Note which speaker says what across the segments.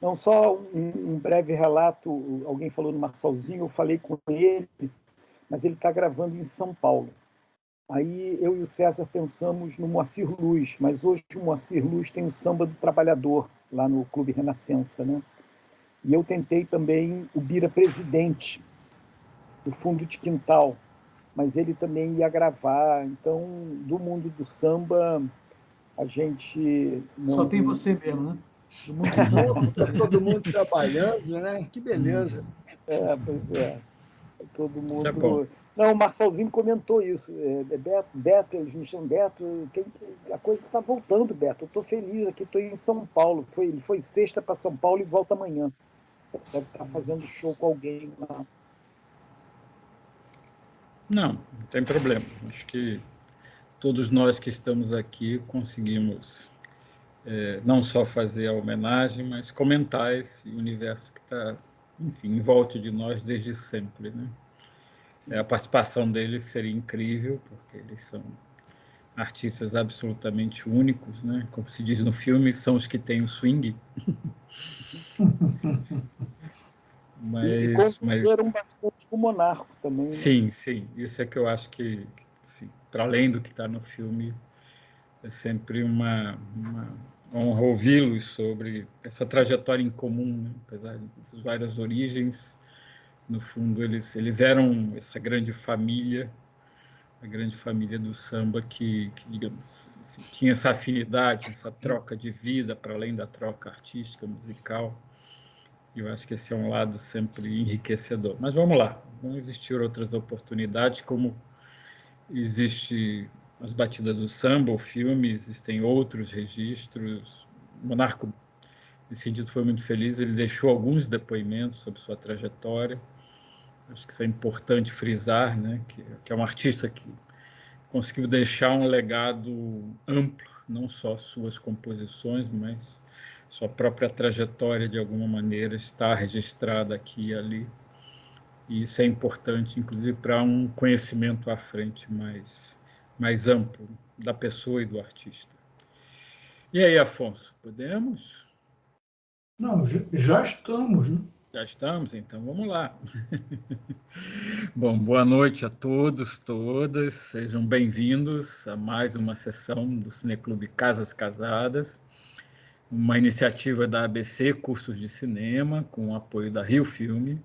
Speaker 1: Não, só um breve relato. Alguém falou no Marçalzinho, eu falei com ele, mas ele está gravando em São Paulo. Aí eu e o César pensamos no Moacir Luz, mas hoje o Moacir Luz tem o Samba do Trabalhador, lá no Clube Renascença, né? E eu tentei também o Bira Presidente, do Fundo de Quintal, mas ele também ia gravar. Então, do mundo do samba, a gente
Speaker 2: Só
Speaker 1: não.
Speaker 2: tem você mesmo, né?
Speaker 3: Do mundo do samba, está todo mundo trabalhando, né? Que beleza.
Speaker 1: Pois é. Todo
Speaker 4: Isso é bom.
Speaker 1: mundo. Não, o Marçalzinho comentou isso. Beto, a gente chama Beto, a coisa está voltando, Beto. Eu estou feliz aqui, estou em São Paulo. Ele foi sexta para São Paulo e volta amanhã. Deve estar fazendo show com alguém lá.
Speaker 4: Não tem problema. Acho que todos nós que estamos aqui conseguimos não só fazer a homenagem, mas comentar esse universo que está, enfim, em volta de nós desde sempre, né? A participação deles seria incrível, porque eles são artistas absolutamente únicos, né? Como se diz no filme, são os que têm o swing.
Speaker 1: E conviveram bastante com o Monarco também. Né?
Speaker 4: Sim, isso é que eu acho que assim, para além do que está no filme, é sempre uma honra ouvi-los sobre essa trajetória em comum, né? Apesar das várias origens, no fundo eles eram essa grande família, a grande família do samba que digamos assim, tinha essa afinidade, essa troca de vida para além da troca artística, musical. E eu acho que esse é um lado sempre enriquecedor. Mas vamos lá, vão existir outras oportunidades, como existe as batidas do samba, o filme, existem outros registros. O Monarco, nesse sentido, foi muito feliz, ele deixou alguns depoimentos sobre sua trajetória. Acho que isso é importante frisar, né? que é um artista que conseguiu deixar um legado amplo, não só suas composições, mas sua própria trajetória, de alguma maneira, está registrada aqui e ali. E isso é importante, inclusive, para um conhecimento à frente mais amplo da pessoa e do artista. E aí, Afonso, podemos?
Speaker 2: Não, já estamos, né?
Speaker 4: Já estamos? Então vamos lá. Bom, boa noite a todos, todas. Sejam bem-vindos a mais uma sessão do Cineclube Casas Casadas, uma iniciativa da ABC Cursos de Cinema, com o apoio da Rio Filme.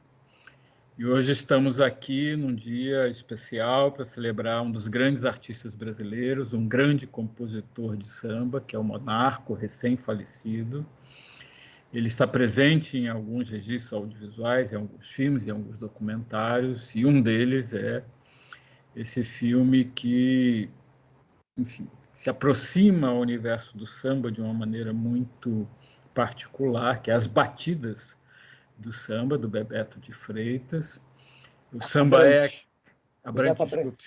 Speaker 4: E hoje estamos aqui num dia especial para celebrar um dos grandes artistas brasileiros, um grande compositor de samba, que é o Monarco, recém-falecido. Ele está presente em alguns registros audiovisuais, em alguns filmes, em alguns documentários, e um deles é esse filme que, enfim, se aproxima ao universo do samba de uma maneira muito particular, que é As Batidas do Samba, do Bebeto de Freitas. O samba Abrantes, desculpe.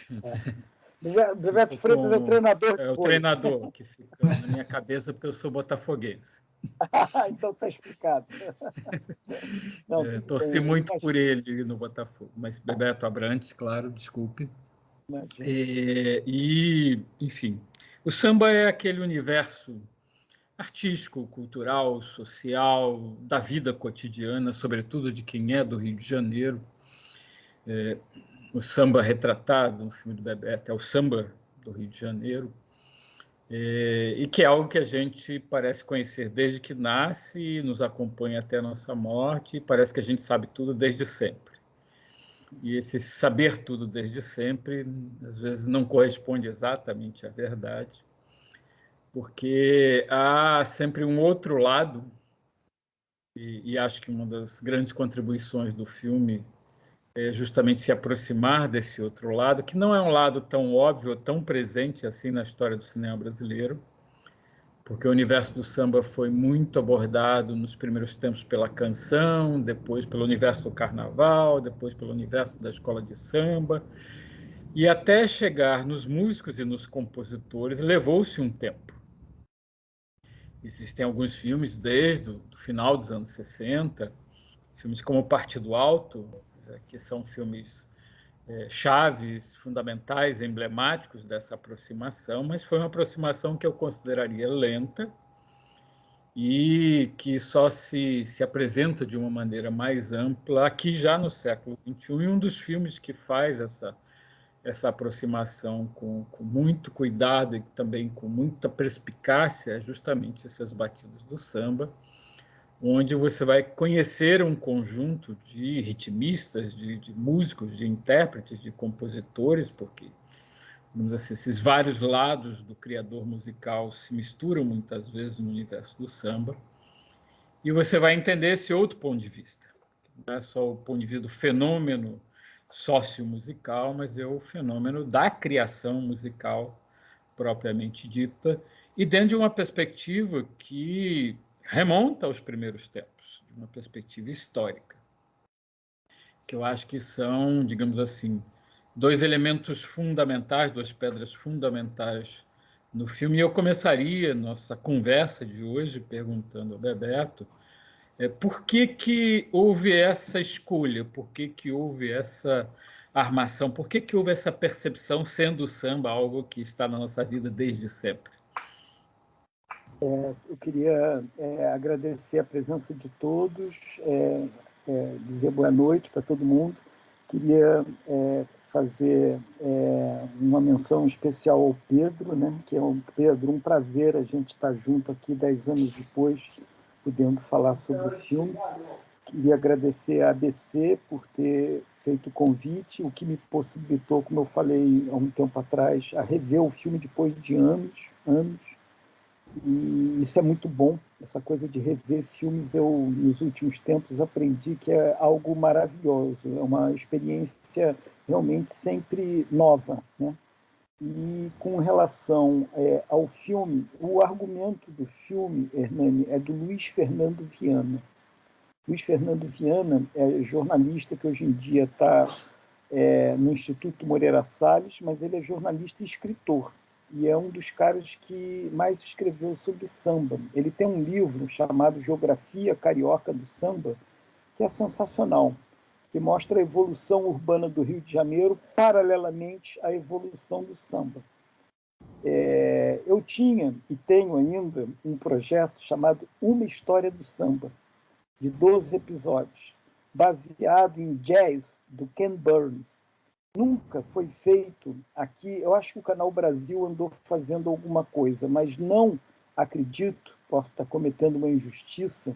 Speaker 1: Bebeto Freitas é o treinador.
Speaker 4: É o treinador que fica na minha cabeça, porque eu sou botafoguense.
Speaker 1: Então está explicado.
Speaker 4: Torci muito por ele no Botafogo, mas Bebeto Abrantes, claro, desculpe. Enfim, o samba é aquele universo artístico, cultural, social, da vida cotidiana, sobretudo de quem é do Rio de Janeiro. O samba retratado no filme do Bebeto é o samba do Rio de Janeiro, e que é algo que a gente parece conhecer desde que nasce e nos acompanha até a nossa morte, e parece que a gente sabe tudo desde sempre. E esse saber tudo desde sempre, às vezes, não corresponde exatamente à verdade, porque há sempre um outro lado, e acho que uma das grandes contribuições do filme é justamente se aproximar desse outro lado, que não é um lado tão óbvio, tão presente assim na história do cinema brasileiro, porque o universo do samba foi muito abordado nos primeiros tempos pela canção, depois pelo universo do carnaval, depois pelo universo da escola de samba, e até chegar nos músicos e nos compositores levou-se um tempo. Existem alguns filmes desde o final dos anos 60, filmes como Partido Alto, que são filmes chaves, fundamentais, emblemáticos dessa aproximação, mas foi uma aproximação que eu consideraria lenta e que só se apresenta de uma maneira mais ampla aqui já no século XXI, e um dos filmes que faz essa aproximação com muito cuidado e também com muita perspicácia é justamente essas batidas do samba, onde você vai conhecer um conjunto de ritmistas, de músicos, de intérpretes, de compositores, porque digamos assim, esses vários lados do criador musical se misturam muitas vezes no universo do samba, e você vai entender esse outro ponto de vista. Não é só o ponto de vista do fenômeno sociomusical, mas é o fenômeno da criação musical propriamente dita, e dentro de uma perspectiva que remonta aos primeiros tempos, de uma perspectiva histórica, que eu acho que são, digamos assim, dois elementos fundamentais, duas pedras fundamentais no filme. E eu começaria nossa conversa de hoje perguntando ao Bebeto por que houve essa escolha, por que houve essa armação, por que houve essa percepção, sendo o samba algo que está na nossa vida desde sempre?
Speaker 1: Eu queria agradecer a presença de todos, dizer boa noite para todo mundo. Queria fazer uma menção especial ao Pedro, né? Que é Pedro, um prazer a gente estar junto aqui 10 anos depois, podendo falar sobre o filme. Queria agradecer a ABC por ter feito o convite, o que me possibilitou, como eu falei há um tempo atrás, a rever o filme depois de anos. E isso é muito bom, essa coisa de rever filmes. Eu, nos últimos tempos, aprendi que é algo maravilhoso, é uma experiência realmente sempre nova, né? E com relação ao filme, o argumento do filme, Hernani, é do Luiz Fernando Viana. Luiz Fernando Viana é jornalista que hoje em dia está no Instituto Moreira Salles, mas ele é jornalista e escritor, e é um dos caras que mais escreveu sobre samba. Ele tem um livro chamado Geografia Carioca do Samba, que é sensacional, que mostra a evolução urbana do Rio de Janeiro paralelamente à evolução do samba. Eu tinha e tenho ainda um projeto chamado Uma História do Samba, de 12 episódios, baseado em jazz do Ken Burns. Nunca foi feito aqui. Eu acho que o Canal Brasil andou fazendo alguma coisa, mas não acredito, posso estar cometendo uma injustiça,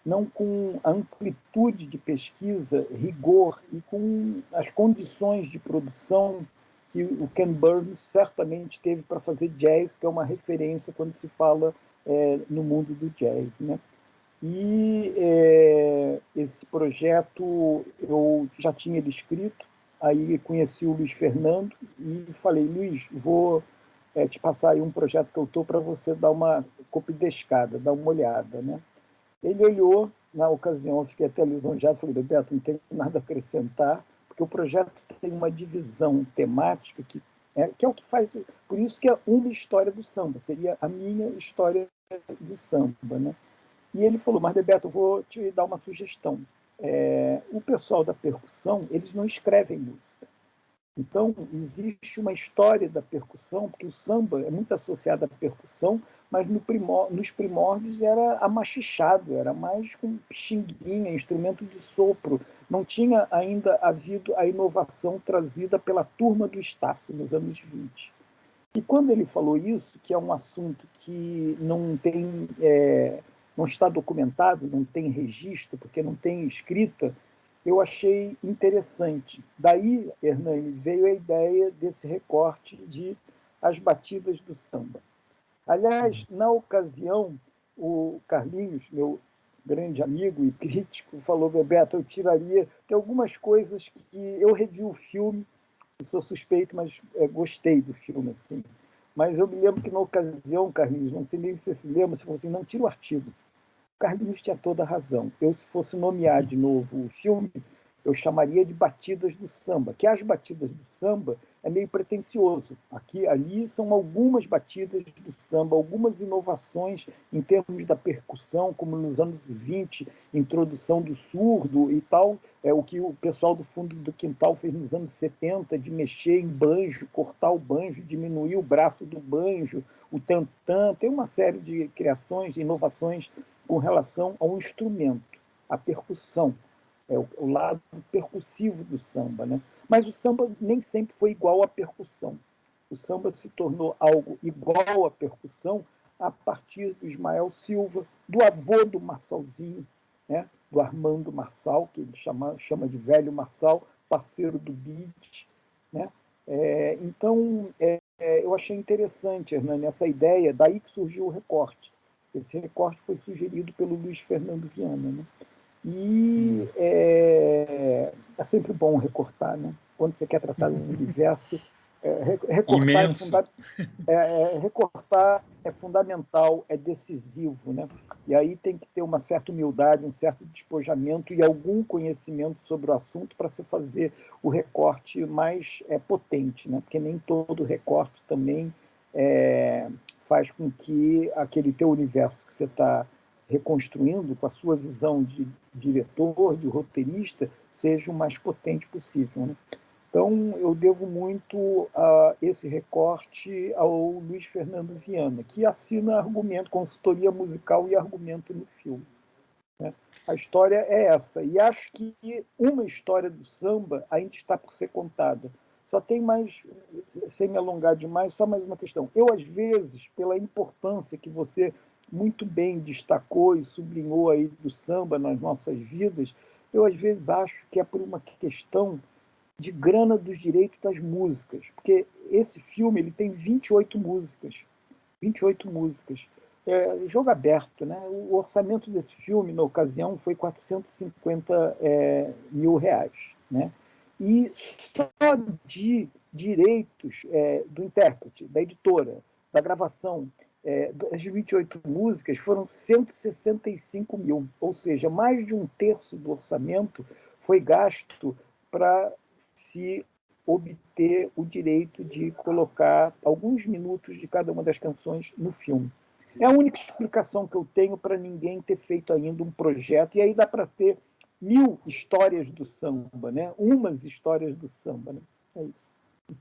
Speaker 1: não com a amplitude de pesquisa, rigor e com as condições de produção que o Ken Burns certamente teve para fazer jazz, que é uma referência quando se fala no mundo do jazz, né? E esse projeto eu já tinha ele escrito, aí conheci o Luiz Fernando e falei, Luiz, vou te passar aí um projeto que eu estou para você dar uma copidescada, dar uma olhada, né? Ele olhou, na ocasião eu fiquei até lisonjeado, falei, Bebeto, não tem nada a acrescentar, porque o projeto tem uma divisão temática que é o que faz, por isso que é uma história do samba, seria a minha história do samba, né? E ele falou, mas Bebeto, eu vou te dar uma sugestão. O pessoal da percussão, eles não escrevem música. Então, existe uma história da percussão, porque o samba é muito associado à percussão, mas nos primórdios era amachichado, era mais com pixinguinha, instrumento de sopro. Não tinha ainda havido a inovação trazida pela turma do Estácio, nos anos 20. E quando ele falou isso, que é um assunto que não está documentado, não tem registro, porque não tem escrita, eu achei interessante. Daí, Hernani, veio a ideia desse recorte de As Batidas do Samba. Aliás, na ocasião, o Carlinhos, meu grande amigo e crítico, falou, Bebeto, eu tiraria, tem algumas coisas que eu revi o filme, sou suspeito, mas gostei do filme, assim. Mas eu me lembro que na ocasião, Carlinhos, não sei nem se você se lembra, se fosse assim, não, tira o artigo. O Carlinhos tinha toda a razão. Eu, se fosse nomear de novo o filme, eu chamaria de batidas do samba, que as batidas do samba é meio pretensioso. Ali são algumas batidas do samba, algumas inovações em termos da percussão, como nos anos 20, introdução do surdo e tal, o que o pessoal do fundo do quintal fez nos anos 70, de mexer em banjo, cortar o banjo, diminuir o braço do banjo, o tantã, tem uma série de criações, inovações com relação ao instrumento, à percussão, o lado percussivo do samba, né? Mas o samba nem sempre foi igual à percussão. O samba se tornou algo igual à percussão a partir do Ismael Silva, do avô do Marçalzinho, né? Do Armando Marçal, que ele chama de Velho Marçal, parceiro do Bide, né? Então, eu achei interessante, Hernani, essa ideia, daí que surgiu o recorte. Esse recorte foi sugerido pelo Luiz Fernando Viana, né? E é sempre bom recortar, né? Quando você quer tratar de um universo, recortar é fundamental, é decisivo, né? E aí tem que ter uma certa humildade, um certo despojamento e algum conhecimento sobre o assunto para se fazer o recorte mais potente, né? Porque nem todo recorte também faz com que aquele teu universo que você está reconstruindo, com a sua visão de diretor, de roteirista, seja o mais potente possível, né? Então, eu devo muito a esse recorte ao Luiz Fernando Viana, que assina argumento, consultoria musical e argumento no filme, né? A história é essa, e acho que uma história do samba ainda está por ser contada. Só tem mais, sem me alongar demais, só mais uma questão. Eu, às vezes, pela importância que você muito bem destacou e sublinhou aí do samba nas nossas vidas, eu, às vezes, acho que é por uma questão de grana dos direitos das músicas, porque esse filme ele tem 28 músicas, 28 músicas. Jogo aberto, né? O orçamento desse filme, na ocasião, foi 450 mil reais, né? E só de direitos do intérprete, da editora, da gravação, das 28 músicas, foram 165 mil, ou seja, mais de um terço do orçamento foi gasto para se obter o direito de colocar alguns minutos de cada uma das canções no filme. É a única explicação que eu tenho para ninguém ter feito ainda um projeto, e aí dá para ter 1000 histórias do samba, né? Umas histórias do samba, né? É isso.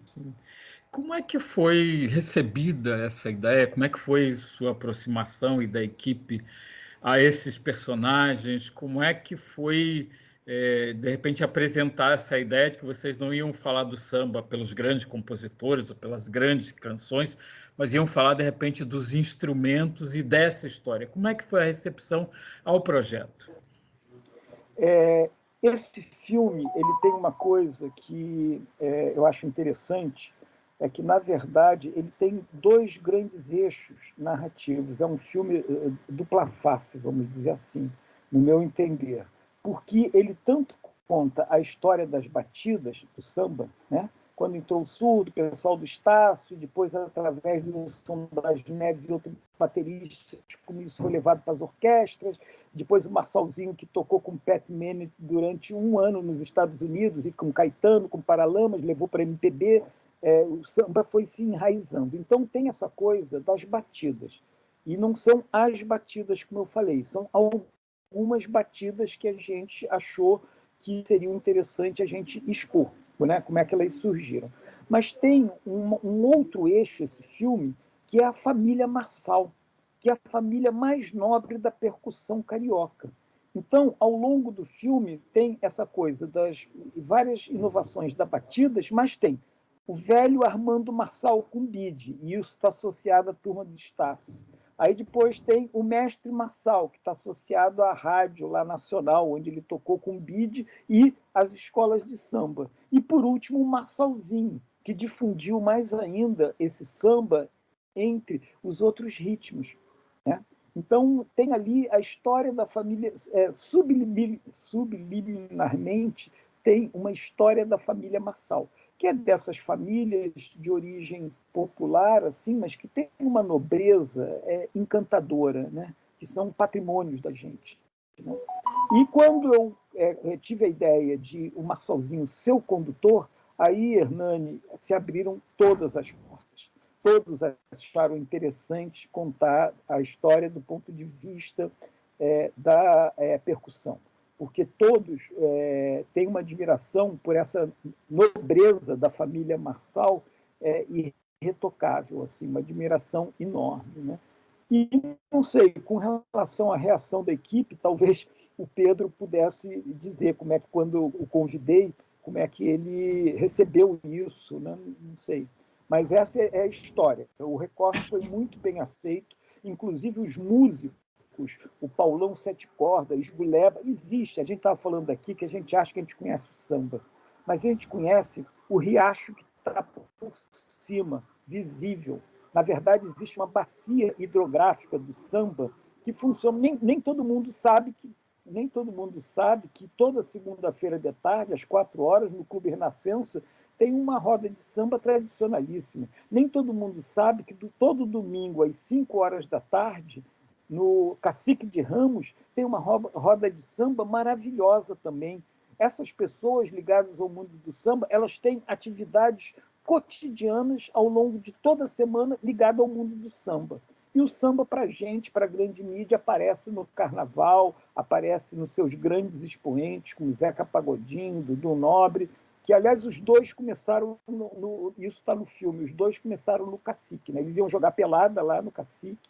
Speaker 4: Sim. Como é que foi recebida essa ideia? Como é que foi sua aproximação e da equipe a esses personagens? Como é que foi, de repente, apresentar essa ideia de que vocês não iam falar do samba pelos grandes compositores ou pelas grandes canções, mas iam falar, de repente, dos instrumentos e dessa história? Como é que foi a recepção ao projeto?
Speaker 1: Esse filme ele tem uma coisa que eu acho interessante, é que, na verdade, ele tem dois grandes eixos narrativos. É um filme dupla face, vamos dizer assim, no meu entender, porque ele tanto conta a história das batidas do samba, né? Quando entrou o surdo, o pessoal do Estácio, depois, através do Som das Neves e outros bateristas, como isso foi levado para as orquestras, depois o Marçalzinho, que tocou com Pat Metheny durante um ano nos Estados Unidos, e com Caetano, com Paralamas, levou para a MPB, o samba foi se enraizando. Então tem essa coisa das batidas. E não são as batidas, como eu falei, são algumas batidas que a gente achou que seria interessante a gente expor, né? Como é que elas surgiram. Mas tem um outro eixo, esse filme, que é a família Marçal, que é a família mais nobre da percussão carioca. Então, ao longo do filme, tem essa coisa das várias inovações da batidas, mas tem o velho Armando Marçal com bide, e isso está associado à turma de Estácio. Aí depois tem o mestre Marçal, que está associado à rádio lá nacional, onde ele tocou com bide, e às escolas de samba. E, por último, o Marçalzinho, que difundiu mais ainda esse samba entre os outros ritmos, né? Então, tem ali a história da família, subliminarmente, tem uma história da família Marçal, que é dessas famílias de origem popular, assim, mas que tem uma nobreza encantadora, né? Que são patrimônios da gente, né? E quando eu tive a ideia de o Marçalzinho ser o condutor, aí, Hernani, se abriram todas as portas. Todos acharam interessante contar a história do ponto de vista da percussão, porque todos têm uma admiração por essa nobreza da família Marçal irretocável, assim, uma admiração enorme, né? E não sei, com relação à reação da equipe, talvez o Pedro pudesse dizer como é que, quando o convidei, como é que ele recebeu isso, né? Não sei. Mas essa é a história. O recorte foi muito bem aceito, inclusive os músicos, o Paulão Sete Cordas, Esguleba, existe. A gente estava falando aqui que a gente acha que a gente conhece o samba, mas a gente conhece o riacho que está por cima, visível. Na verdade, existe uma bacia hidrográfica do samba que funciona. Nem todo mundo sabe que toda segunda-feira de tarde, às 4 horas, no Clube Renascença, tem uma roda de samba tradicionalíssima. Nem todo mundo sabe que todo domingo, às 5 horas da tarde, no Cacique de Ramos, tem uma roda de samba maravilhosa também. Essas pessoas ligadas ao mundo do samba, elas têm atividades cotidianas ao longo de toda a semana ligadas ao mundo do samba. E o samba, para a gente, para a grande mídia, aparece no carnaval, aparece nos seus grandes expoentes, como Zeca Pagodinho, Dudu Nobre, que, aliás, os dois começaram, isso está no filme, os dois começaram no Cacique, né? Eles iam jogar pelada lá no Cacique,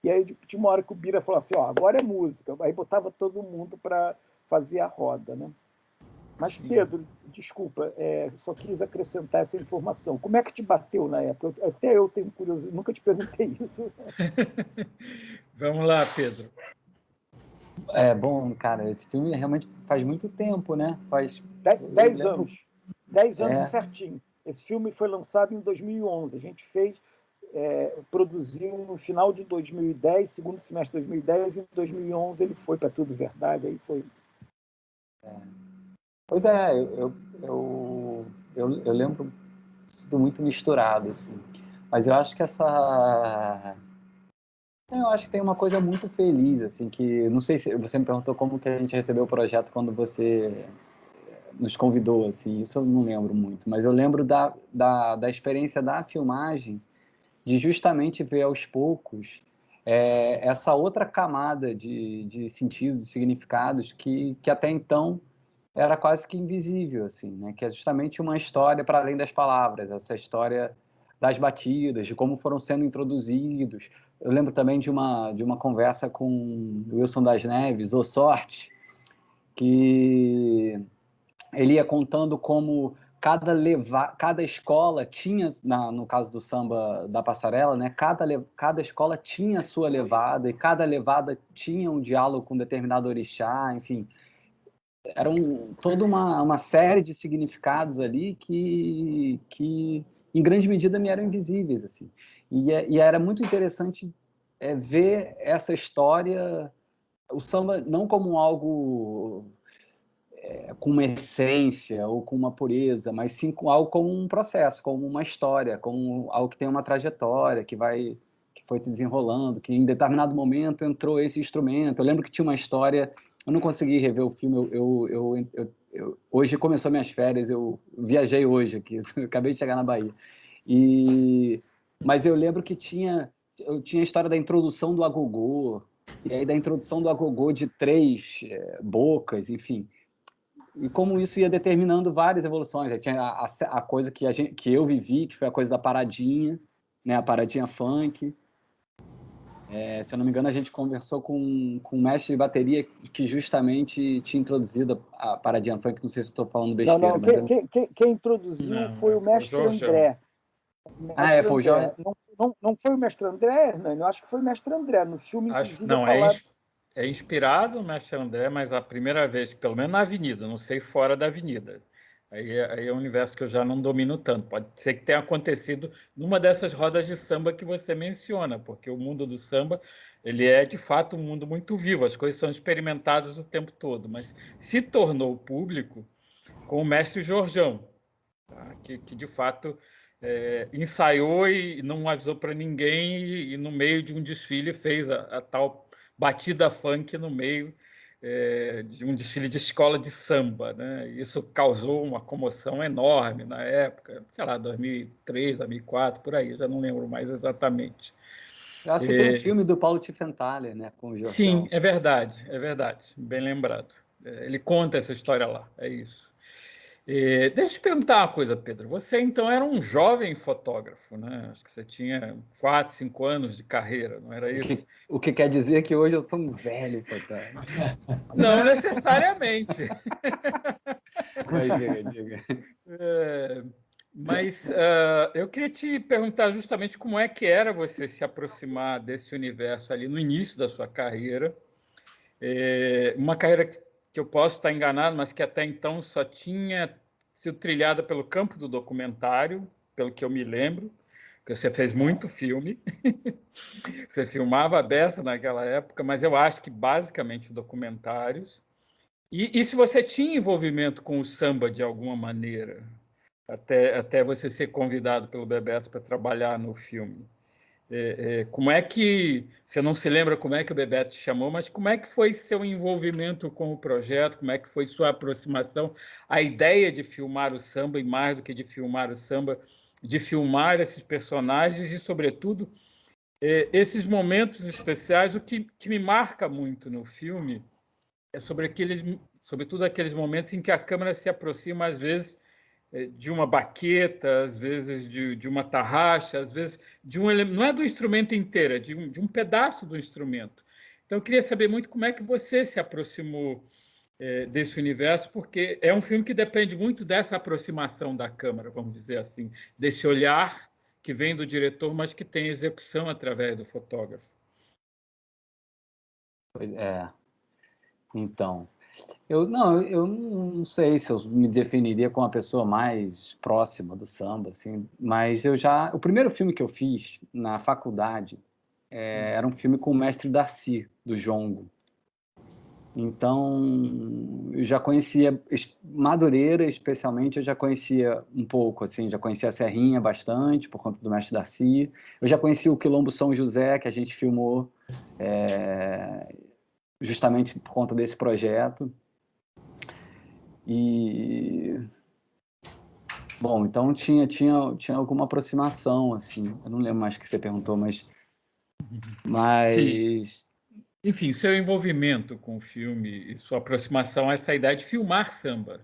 Speaker 1: e aí tinha uma hora que o Bira falou assim, agora é música, aí botava todo mundo para fazer a roda, né? Mas, Pedro, desculpa, só quis acrescentar essa informação. Como é que te bateu na época? Até eu tenho curiosidade, nunca te perguntei isso.
Speaker 4: Vamos lá, Pedro.
Speaker 5: Bom, cara, esse filme realmente faz muito tempo, né? Faz
Speaker 1: 10 anos. 10 anos certinho. Esse filme foi lançado em 2011. A gente produziu no final de 2010, segundo semestre de 2010, e em 2011 ele foi para Tudo Verdade. Aí foi...
Speaker 5: Pois é, eu lembro tudo muito misturado, assim. Mas eu acho que eu acho que tem uma coisa muito feliz, assim, que... Não sei se você me perguntou como que a gente recebeu o projeto quando você nos convidou, assim. Isso eu não lembro muito. Mas eu lembro da experiência da filmagem, de justamente ver aos poucos essa outra camada de sentido, de significados que até então era quase que invisível, assim, né? Que é justamente uma história para além das palavras, essa história das batidas, de como foram sendo introduzidos. Eu lembro também de uma conversa com Wilson das Neves, O Sorte, que ele ia contando como cada escola tinha, no caso do samba da Passarela, né? Cada escola tinha a sua levada, e cada levada tinha um diálogo com um determinado orixá, enfim... Era toda uma série de significados ali que em grande medida me eram invisíveis, assim. E era muito interessante ver essa história, o samba não como algo com uma essência ou com uma pureza, mas sim com algo como um processo, como uma história, como algo que tem uma trajetória, que foi se desenrolando, que em determinado momento entrou esse instrumento. Eu lembro que tinha uma história... Eu não consegui rever o filme. Hoje começou minhas férias, eu viajei hoje aqui, acabei de chegar na Bahia. Mas eu lembro que tinha a história da introdução do agogô, e aí da introdução do agogô de 3 bocas, e como isso ia determinando várias evoluções. Aí tinha a coisa que eu vivi, que foi a coisa da paradinha, né, a paradinha funk. Se eu não me engano, a gente conversou com um mestre de bateria que justamente tinha introduzido a paradinha funk. Não sei se estou falando besteira.
Speaker 1: Quem introduziu foi o mestre André.
Speaker 5: Foi o Jorge.
Speaker 1: Não foi o mestre André, Hernani? Eu acho que foi o mestre André. No filme, inclusive,
Speaker 4: é inspirado no mestre André, mas a primeira vez, pelo menos na Avenida, não sei fora da Avenida. Aí é um universo que eu já não domino tanto. Pode ser que tenha acontecido numa dessas rodas de samba que você menciona, porque o mundo do samba, ele é de fato um mundo muito vivo, as coisas são experimentadas o tempo todo, mas se tornou público com o mestre Jorjão, tá? que de fato ensaiou e não avisou para ninguém, e no meio de um desfile fez a tal batida funk no meio de um desfile de escola de samba, né? Isso causou uma comoção enorme na época, sei lá, 2003, 2004, por aí, já não lembro mais exatamente.
Speaker 5: Eu acho que tem um filme do Paulo Tiffenthaler, né, com o Jordão.
Speaker 4: Sim, é verdade, bem lembrado. Ele conta essa história lá, é isso. Deixa eu te perguntar uma coisa, Pedro. Você, então, era um jovem fotógrafo, né? Acho que você tinha 4, 5 anos de carreira, não era isso?
Speaker 5: O que quer dizer que hoje eu sou um velho fotógrafo.
Speaker 4: Não necessariamente.
Speaker 5: Mas diga.
Speaker 4: Mas eu queria te perguntar justamente como é que era você se aproximar desse universo ali no início da sua carreira. Uma carreira que eu posso estar enganado, mas que até então só tinha sido trilhada pelo campo do documentário, pelo que eu me lembro, porque você fez muito filme, você filmava a beça naquela época, mas eu acho que basicamente documentários. E se você tinha envolvimento com o samba de alguma maneira, até você ser convidado pelo Bebeto para trabalhar no filme? Como é que, você não se lembra como é que o Bebeto te chamou, mas como é que foi seu envolvimento com o projeto, como é que foi sua aproximação, a ideia de filmar o samba, e mais do que de filmar o samba, de filmar esses personagens e, sobretudo, esses momentos especiais. O que me marca muito no filme é sobretudo aqueles momentos em que a câmera se aproxima, às vezes, de uma baqueta, às vezes de uma tarraxa, às vezes não é do instrumento inteiro, é de um pedaço do instrumento. Então, eu queria saber muito como é que você se aproximou desse universo, porque é um filme que depende muito dessa aproximação da câmera, vamos dizer assim, desse olhar que vem do diretor, mas que tem execução através do fotógrafo.
Speaker 5: Então, eu não sei se eu me definiria como uma pessoa mais próxima do samba, assim, mas o primeiro filme que eu fiz na faculdade era um filme com o mestre Darcy, do Jongo. Então, eu já conhecia Madureira, especialmente, eu já conhecia um pouco, assim, já conhecia a Serrinha bastante, por conta do mestre Darcy. Eu já conhecia o Quilombo São José, que a gente filmou justamente por conta desse projeto. E bom, então tinha alguma aproximação, assim. Eu não lembro mais o que você perguntou, mas
Speaker 4: Sim. Enfim, seu envolvimento com o filme e sua aproximação a essa ideia de filmar samba.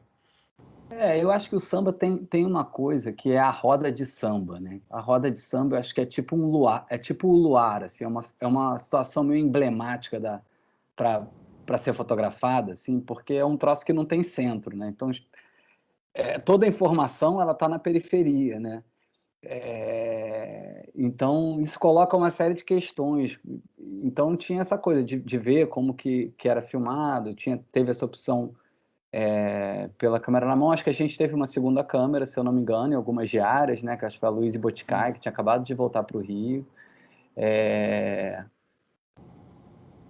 Speaker 5: Eu acho que o samba tem uma coisa que é a roda de samba, né? A roda de samba, eu acho que é tipo um luar, tipo o luar, assim, é uma situação meio emblemática para ser fotografada, assim, porque é um troço que não tem centro, né? Então, toda a informação ela está na periferia, né? Então, isso coloca uma série de questões. Então, tinha essa coisa de ver como que era filmado, teve essa opção pela câmera na mão. Acho que a gente teve uma segunda câmera, se eu não me engano, em algumas diárias, né? Que acho que foi a Luiz Boticai, que tinha acabado de voltar para o Rio.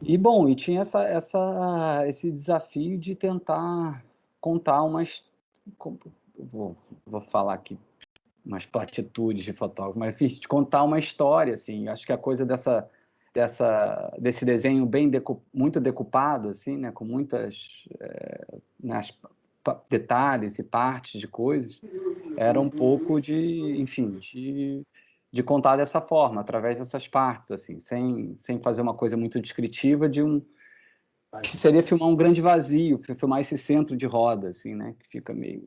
Speaker 5: E, bom, e tinha esse desafio de tentar contar vou falar aqui umas platitudes de fotógrafo, mas de contar uma história, assim. Acho que a coisa desse desenho muito decupado, assim, né, com muitas detalhes e partes de coisas, era um pouco enfim, de contar dessa forma, através dessas partes, assim, sem fazer uma coisa muito descritiva que seria filmar um grande vazio, filmar esse centro de roda, assim, né, que fica meio...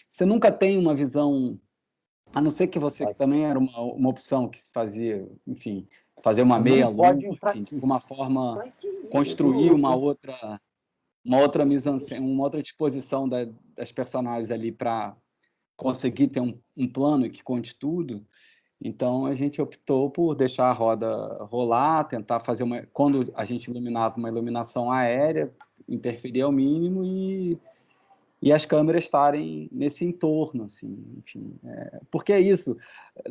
Speaker 5: Você nunca tem uma visão, a não ser que você também era uma opção que se fazia, enfim, fazer uma meia-lua, enfim, de alguma forma construir uma outra mise-en-scène, uma outra disposição das personagens ali para conseguir ter um plano que conte tudo. Então, a gente optou por deixar a roda rolar, tentar fazer quando a gente iluminava, uma iluminação aérea, interferir ao mínimo e as câmeras estarem nesse entorno, assim, enfim. Porque é isso,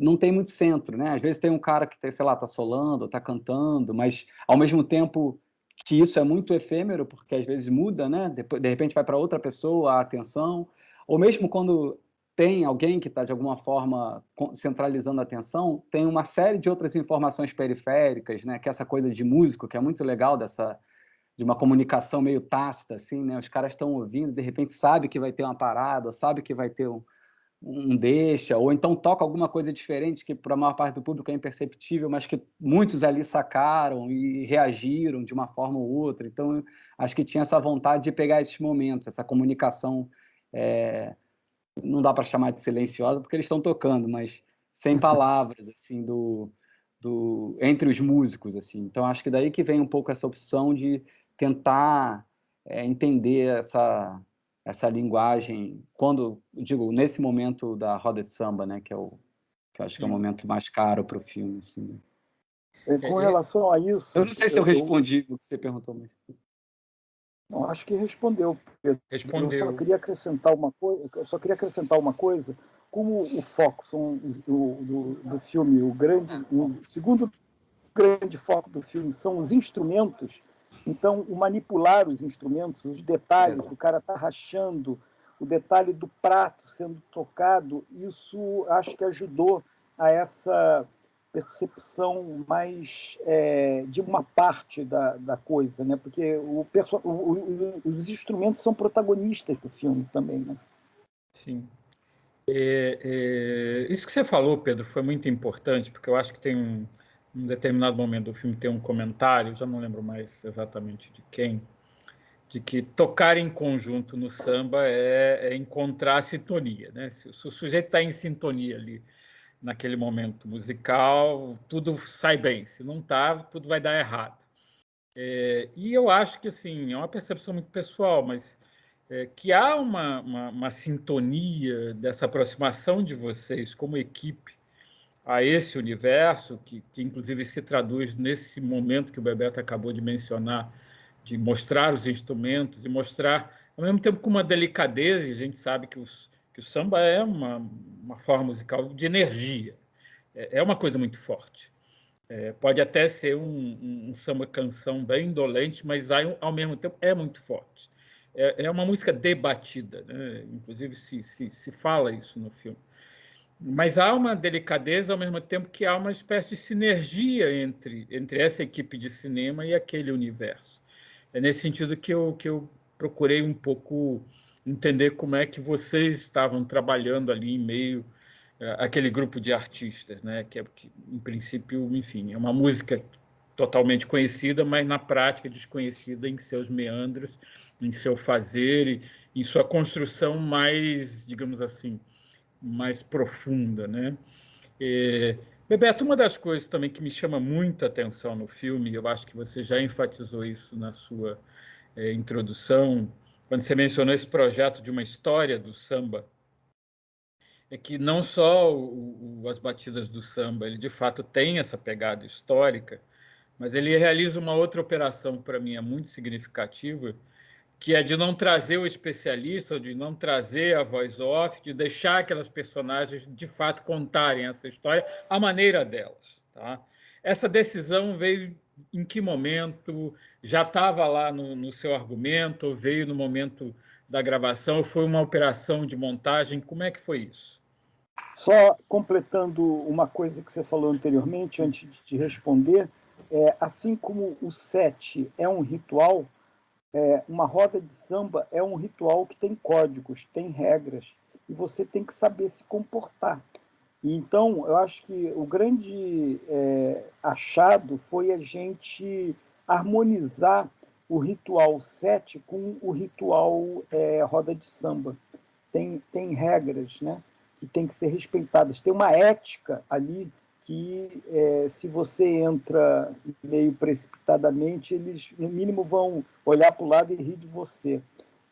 Speaker 5: não tem muito centro, né? Às vezes tem um cara que, sei lá, está solando, está cantando, mas, ao mesmo tempo que isso é muito efêmero, porque às vezes muda, né? De repente vai para outra pessoa a atenção, ou mesmo quando tem alguém que está, de alguma forma, centralizando a atenção, tem uma série de outras informações periféricas, né? Que é essa coisa de músico, que é muito legal de uma comunicação meio tácita, assim, né? Os caras estão ouvindo, de repente sabe que vai ter uma parada, ou sabe que vai ter um deixa, ou então toca alguma coisa diferente que para a maior parte do público é imperceptível, mas que muitos ali sacaram e reagiram de uma forma ou outra. Então, acho que tinha essa vontade de pegar esses momentos, essa comunicação, não dá para chamar de silenciosa porque eles estão tocando, mas sem palavras, assim, entre os músicos, assim. Então, acho que daí que vem um pouco essa opção de tentar entender essa linguagem, quando, digo, nesse momento da roda de samba, né, que eu acho que é o momento mais caro para o filme, assim.
Speaker 1: Com relação a isso...
Speaker 5: Eu não sei se eu respondi o que você perguntou, mas...
Speaker 1: Não, acho que respondeu, Pedro.
Speaker 4: Respondeu.
Speaker 1: Eu só queria acrescentar uma coisa. Como o foco do filme, o segundo grande foco do filme são os instrumentos, então o manipular os instrumentos, os detalhes do cara tá rachando, o detalhe do prato sendo tocado, isso acho que ajudou a essa percepção mais de uma parte da coisa, né? Porque os instrumentos são protagonistas do filme também, né?
Speaker 4: Sim. Isso que você falou, Pedro, foi muito importante, porque eu acho que tem um determinado momento do filme tem um comentário, já não lembro mais exatamente de quem, de que tocar em conjunto no samba é encontrar a sintonia, né? Se o sujeito está em sintonia ali naquele momento musical, tudo sai bem. Se não está, tudo vai dar errado. E eu acho que assim é uma percepção muito pessoal, mas que há uma sintonia dessa aproximação de vocês como equipe a esse universo, que inclusive se traduz nesse momento que o Bebeto acabou de mencionar, de mostrar os instrumentos e mostrar, ao mesmo tempo, com uma delicadeza, e a gente sabe que o samba é uma forma musical de energia, é uma coisa muito forte. Pode até ser um samba-canção bem indolente, mas ao mesmo tempo é muito forte. É uma música debatida, né? Inclusive se fala isso no filme. Mas há uma delicadeza, ao mesmo tempo que há uma espécie de sinergia entre essa equipe de cinema e aquele universo. É nesse sentido que eu procurei um pouco entender como é que vocês estavam trabalhando ali em meio àquele grupo de artistas, né? Que, em princípio, enfim, é uma música totalmente conhecida, mas na prática desconhecida em seus meandros, em seu fazer e em sua construção mais, digamos assim, mais profunda, né? Bebeto, uma das coisas também que me chama muita atenção no filme, eu acho que você já enfatizou isso na sua introdução, quando você mencionou esse projeto de uma história do samba, é que não só as batidas do samba, ele de fato tem essa pegada histórica, mas ele realiza uma outra operação que para mim é muito significativa, que é de não trazer o especialista, ou de não trazer a voz off, de deixar aquelas personagens de fato contarem essa história à maneira delas. Tá? Essa decisão veio em que momento? Já estava lá no seu argumento? Ou veio no momento da gravação? Ou foi uma operação de montagem? Como é que foi isso?
Speaker 1: Só completando uma coisa que você falou anteriormente, antes de te responder, assim como o sete é um ritual, uma roda de samba é um ritual que tem códigos, tem regras, e você tem que saber se comportar. E então, eu acho que o grande achado foi a gente harmonizar o ritual 7 com o ritual roda de samba. Tem regras, né, que tem que ser respeitadas. Tem uma ética ali que, se você entra meio precipitadamente, eles, no mínimo, vão olhar para o lado e rir de você.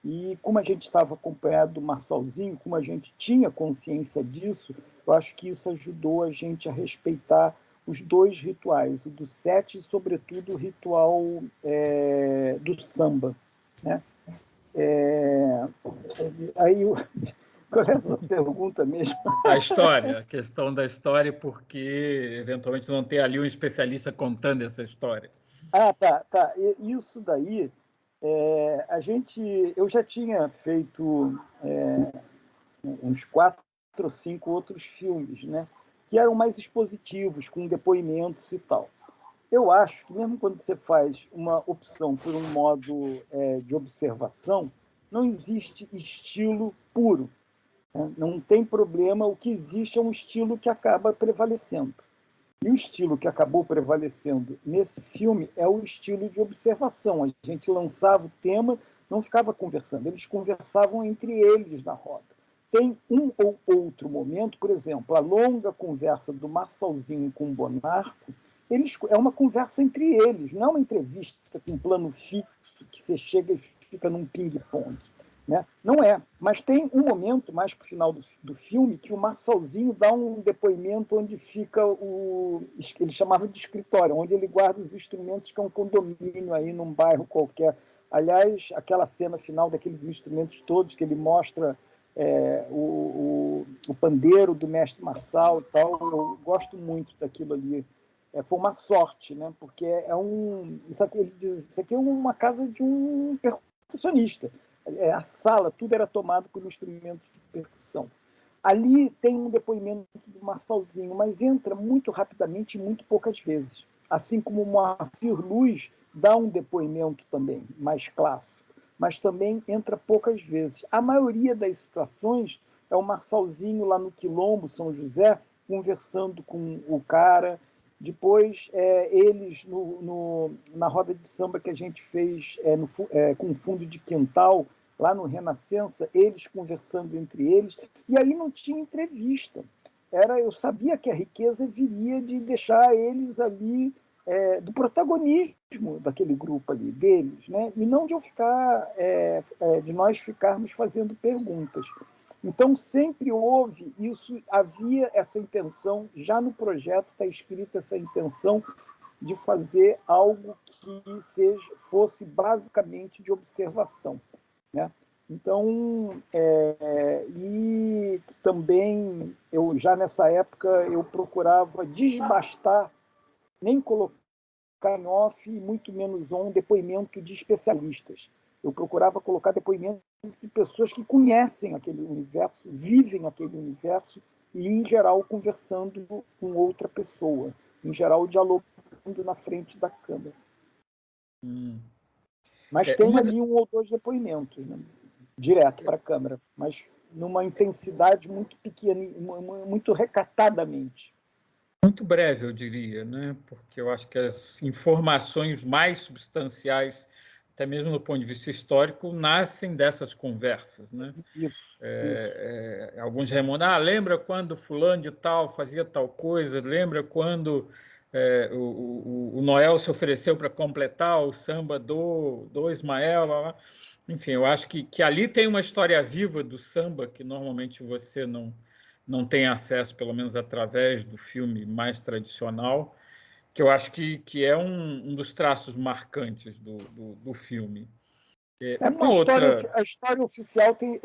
Speaker 1: E como a gente estava acompanhado do Marçalzinho, como a gente tinha consciência disso, eu acho que isso ajudou a gente a respeitar os dois rituais, o do sete e, sobretudo, o ritual do samba, né? Aí, qual é a sua pergunta mesmo?
Speaker 4: A história, a questão da história, porque eventualmente não ter ali um especialista contando essa história.
Speaker 1: Tá. Isso daí, eu já tinha feito uns 4 ou 5 outros filmes, né, que eram mais expositivos, com depoimentos e tal. Eu acho que mesmo quando você faz uma opção por um modo de observação, não existe estilo puro, né? Não tem problema, o que existe é um estilo que acaba prevalecendo. E o estilo que acabou prevalecendo nesse filme é o estilo de observação. A gente lançava o tema, não ficava conversando, eles conversavam entre eles na roda. Tem um ou outro momento, por exemplo, a longa conversa do Marçalzinho com o Bonarco, é uma conversa entre eles, não é uma entrevista com um plano fixo que você chega e fica num ping-pong. Né? Não é, mas tem um momento mais para o final do filme que o Marçalzinho dá um depoimento onde fica ele chamava de escritório, onde ele guarda os instrumentos, que é um condomínio aí num bairro qualquer. Aliás, aquela cena final daqueles instrumentos todos que ele mostra o pandeiro do mestre Marçal e tal, eu gosto muito daquilo ali. Foi uma sorte, né? Porque ele diz, isso aqui é uma casa de um percussionista. A sala, tudo era tomado por instrumentos de percussão. Ali tem um depoimento do Marçalzinho, mas entra muito rapidamente e muito poucas vezes. Assim como o Moacir Luz dá um depoimento também, mais clássico, mas também entra poucas vezes. A maioria das situações é o Marçalzinho lá no Quilombo, São José, conversando com o cara. Depois, eles, na roda de samba que a gente fez com o fundo de quintal, lá no Renascença, eles conversando entre eles, e aí não tinha entrevista. Eu sabia que a riqueza viria de deixar eles ali, do protagonismo daquele grupo ali, deles, né? E não de de nós ficarmos fazendo perguntas. Então, sempre houve isso, havia essa intenção, já no projeto está escrita essa intenção de fazer algo que fosse basicamente de observação. Né? Então, e também, já nessa época, eu procurava desbastar, nem colocar em off, e muito menos depoimento de especialistas. Eu procurava colocar depoimento de pessoas que conhecem aquele universo, vivem aquele universo e, em geral, conversando com outra pessoa, em geral, dialogando na frente da câmera. Mas tem ali um ou dois depoimentos, né? Direto para a câmera, mas numa intensidade muito pequena, muito recatadamente.
Speaker 4: Muito breve, eu diria, né? Porque eu acho que as informações mais substanciais, até mesmo do ponto de vista histórico, nascem dessas conversas, né?
Speaker 1: Isso.
Speaker 4: Alguns remontam, lembra quando fulano de tal fazia tal coisa, lembra quando o Noel se ofereceu para completar o samba do Ismael, blá, blá. Enfim, eu acho que ali tem uma história viva do samba que normalmente você não tem acesso, pelo menos através do filme mais tradicional, que eu acho que é um dos traços marcantes do filme.
Speaker 1: A história oficial tem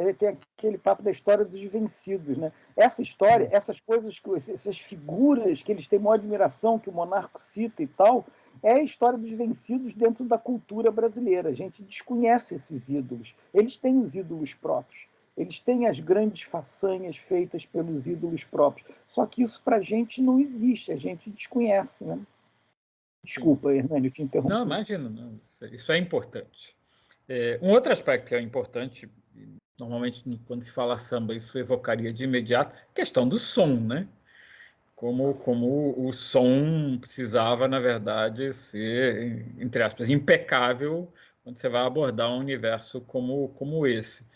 Speaker 1: aquele papo da história dos vencidos, né? Essa história, essas coisas, essas figuras que eles têm maior admiração, que o Monarco cita e tal, é a história dos vencidos dentro da cultura brasileira. A gente desconhece esses ídolos. Eles têm os ídolos próprios. Eles têm as grandes façanhas feitas pelos ídolos próprios. Só que isso para a gente não existe, a gente desconhece, né? Desculpa, Hernani, eu te interrompi.
Speaker 4: Não, imagina, não. Isso é importante. Um outro aspecto que é importante, normalmente quando se fala samba, isso evocaria de imediato, a questão do som, né? Como o som precisava, na verdade, ser, entre aspas, impecável quando você vai abordar um universo como esse.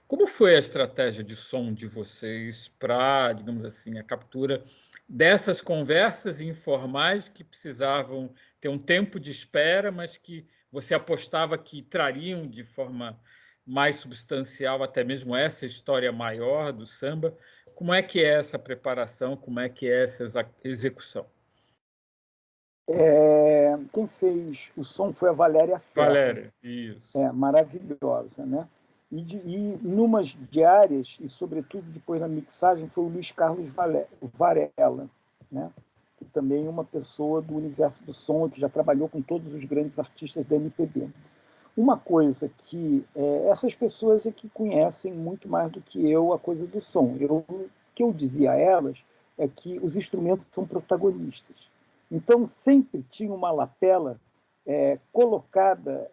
Speaker 4: Como foi a estratégia de som de vocês para, digamos assim, a captura dessas conversas informais que precisavam ter um tempo de espera, mas que você apostava que trariam de forma mais substancial até mesmo essa história maior do samba? Como é que é essa preparação? Como é que é essa execução?
Speaker 1: Quem fez o som foi a Valéria Ferro.
Speaker 4: Valéria, isso.
Speaker 1: Maravilhosa, né? E numas diárias, e sobretudo depois na mixagem, foi o Luiz Carlos Varela, né? Que também é uma pessoa do universo do som, que já trabalhou com todos os grandes artistas da MPB. Uma coisa que essas pessoas é que conhecem muito mais do que eu a coisa do som. O que eu dizia a elas é que os instrumentos são protagonistas. Então, sempre tinha uma lapela colocada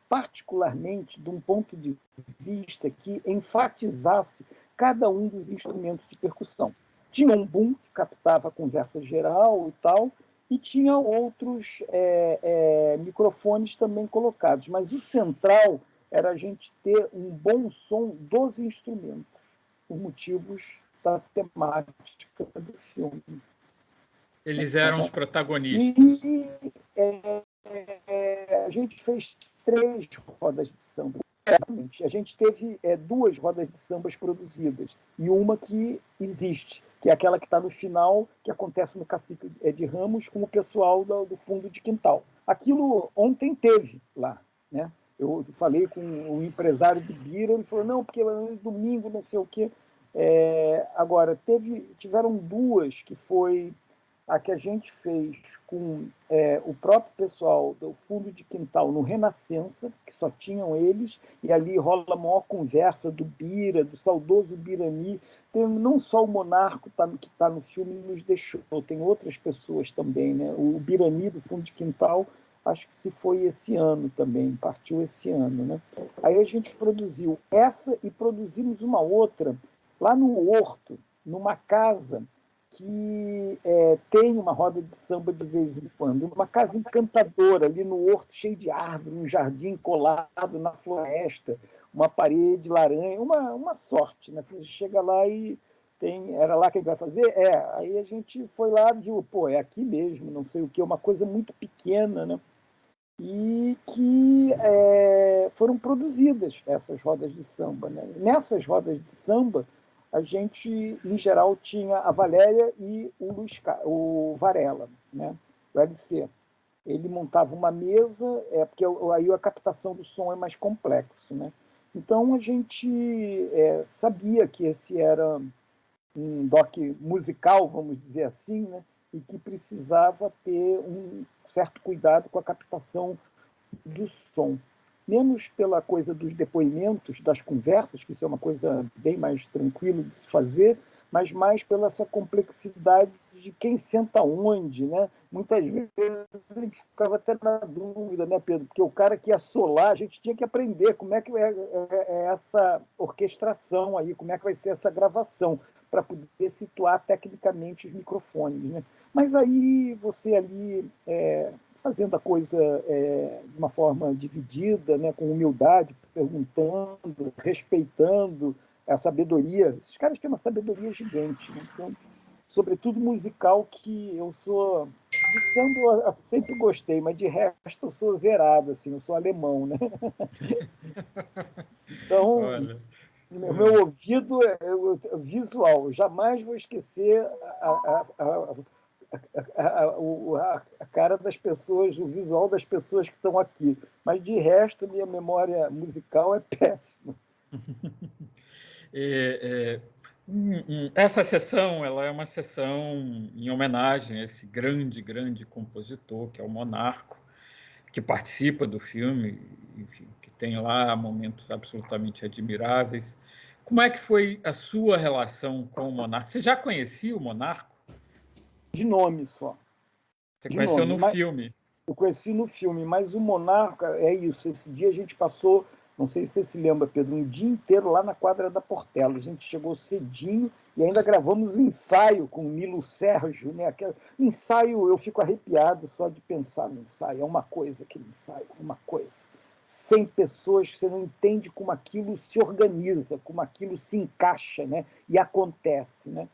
Speaker 1: particularmente de um ponto de vista que enfatizasse cada um dos instrumentos de percussão. Tinha um boom que captava a conversa geral e tal, e tinha outros microfones também colocados, mas o central era a gente ter um bom som dos instrumentos, por motivos da temática do filme.
Speaker 4: Eles eram os protagonistas.
Speaker 1: E a gente fez 3 rodas de samba. A gente teve 2 rodas de sambas produzidas e uma que existe, que é aquela que está no final, que acontece no Cacique de Ramos com o pessoal do fundo de quintal. Aquilo ontem teve lá, né? Eu falei com um empresário de Bira, ele falou, não, porque domingo, não sei o quê. Agora, tiveram 2 que foi a que a gente fez com o próprio pessoal do fundo de quintal no Renascença, que só tinham eles, e ali rola a maior conversa do Bira, do saudoso Birani. Tem não só o Monarco que está no filme nos deixou, tem outras pessoas também, né? O Birani do fundo de quintal, acho que se foi esse ano também, partiu esse ano, né? Aí a gente produziu essa e produzimos uma outra lá no Horto, numa casa que tem uma roda de samba de vez em quando, uma casa encantadora ali no horto, cheio de árvore, um jardim colado na floresta, uma parede laranja, uma sorte, né? Você chega lá e era lá que a gente vai fazer? Aí a gente foi lá e viu, pô, é aqui mesmo, não sei o que, uma coisa muito pequena, né? E que foram produzidas essas rodas de samba, né? Nessas rodas de samba, a gente, em geral, tinha a Valéria e o Varela, né? O LC. Ele montava uma mesa, porque aí a captação do som é mais complexo, né? Então, a gente sabia que esse era um doc musical, vamos dizer assim, né? E que precisava ter um certo cuidado com a captação do som. Menos pela coisa dos depoimentos, das conversas, que isso é uma coisa bem mais tranquila de se fazer, mas mais pela essa complexidade de quem senta onde, né? Muitas vezes a gente ficava até na dúvida, né, Pedro? Porque o cara que ia solar, a gente tinha que aprender como é que é essa orquestração aí, como é que vai ser essa gravação, para poder situar tecnicamente os microfones, né? Mas aí você ali fazendo a coisa de uma forma dividida, né, com humildade, perguntando, respeitando a sabedoria. Esses caras têm uma sabedoria gigante, né? Então, sobretudo musical, que eu sou de samba eu sempre gostei, mas de resto eu sou zerado, assim, eu sou alemão, né? Então,
Speaker 4: Olha,
Speaker 1: o meu ouvido é visual. Eu jamais vou esquecer a cara das pessoas, o visual das pessoas que estão aqui. Mas, de resto, minha memória musical é péssima.
Speaker 4: Essa sessão ela é uma sessão em homenagem a esse grande, grande compositor, que é o Monarco, que participa do filme, enfim, que tem lá momentos absolutamente admiráveis. Como é que foi a sua relação com o Monarco? Você já conhecia o Monarco?
Speaker 1: De nome só.
Speaker 4: Você
Speaker 1: De
Speaker 4: conheceu
Speaker 1: nome.
Speaker 4: no
Speaker 1: Mas
Speaker 4: filme?
Speaker 1: eu conheci no filme, mas o Monarca é isso. Esse dia a gente passou, não sei se você se lembra, Pedro, um dia inteiro lá na quadra da Portela. A gente chegou cedinho e ainda gravamos um ensaio com o Nilo Sérgio, né? Aquele ensaio, eu fico arrepiado só de pensar no ensaio. É uma coisa aquele ensaio, uma coisa. 100 pessoas, você não entende como aquilo se organiza, como aquilo se encaixa, né? E acontece, né?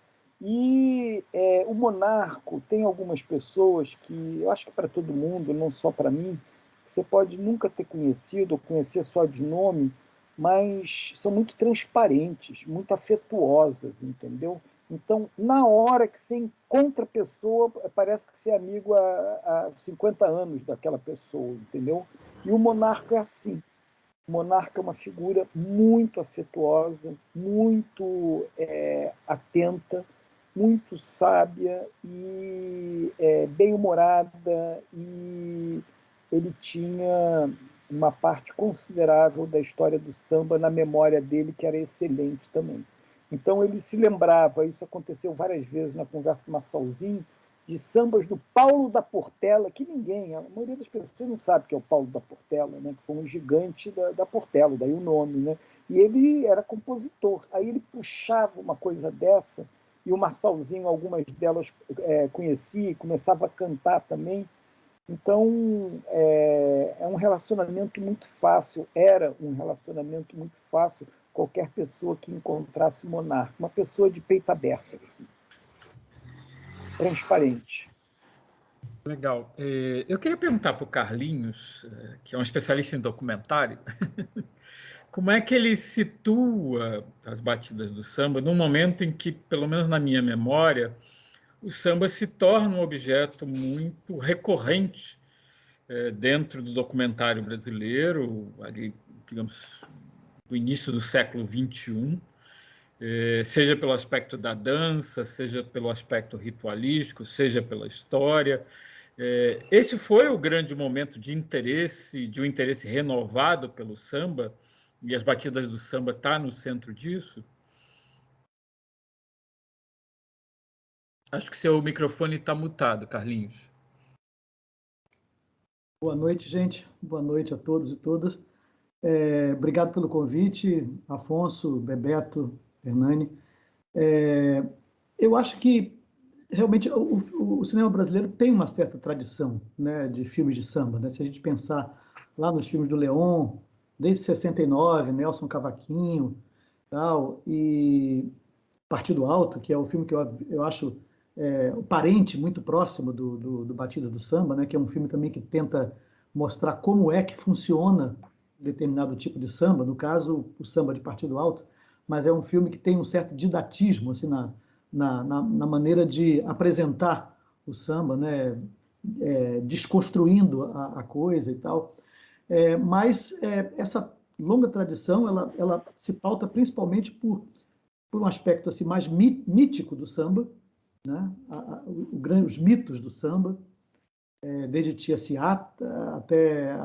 Speaker 1: E o Monarco tem algumas pessoas que, eu acho que para todo mundo, não só para mim, você pode nunca ter conhecido ou conhecer só de nome, mas são muito transparentes, muito afetuosas, entendeu? Então, na hora que você encontra a pessoa, parece que você é amigo há 50 anos daquela pessoa, entendeu? E o Monarca é assim. O Monarca é uma figura muito afetuosa, muito atenta, muito sábia e bem-humorada, e ele tinha uma parte considerável da história do samba na memória dele, que era excelente também. Então ele se lembrava, isso aconteceu várias vezes na conversa do Marçalzinho, de sambas do Paulo da Portela, que ninguém, a maioria das pessoas não sabe que é o Paulo da Portela, né? Que foi um gigante da Portela, daí o nome, né? E ele era compositor. Aí ele puxava uma coisa dessa, e o Marçalzinho, algumas delas conhecia, e começava a cantar também. Então, é um relacionamento muito fácil, era um relacionamento muito fácil qualquer pessoa que encontrasse o Monarca, uma pessoa de peito aberto, assim, transparente.
Speaker 4: Legal. Eu queria perguntar para o Carlinhos, que é um especialista em documentário, como é que ele situa as batidas do samba num momento em que, pelo menos na minha memória, o samba se torna um objeto muito recorrente dentro do documentário brasileiro, ali, digamos, do início do século XXI, seja pelo aspecto da dança, seja pelo aspecto ritualístico, seja pela história. Esse foi o grande momento de um interesse renovado pelo samba, e as batidas do samba estão no centro disso? Acho que seu microfone está mutado, Carlinhos.
Speaker 6: Boa noite, gente. Boa noite a todos e todas. Obrigado pelo convite, Afonso, Bebeto, Hernani. Eu acho que realmente o cinema brasileiro tem uma certa tradição, né, de filmes de samba, né? Se a gente pensar lá nos filmes do Leon, desde 69, Nelson Cavaquinho, tal, e Partido Alto, que é o filme que eu acho o parente muito próximo do Batida do Samba, né, que é um filme também que tenta mostrar como é que funciona determinado tipo de samba, no caso, o samba de Partido Alto, mas é um filme que tem um certo didatismo assim, na maneira de apresentar o samba, né, desconstruindo a coisa e tal. Mas essa longa tradição, ela se pauta principalmente por um aspecto assim, mais mítico do samba, né? Os mitos do samba, desde Tia Ciata até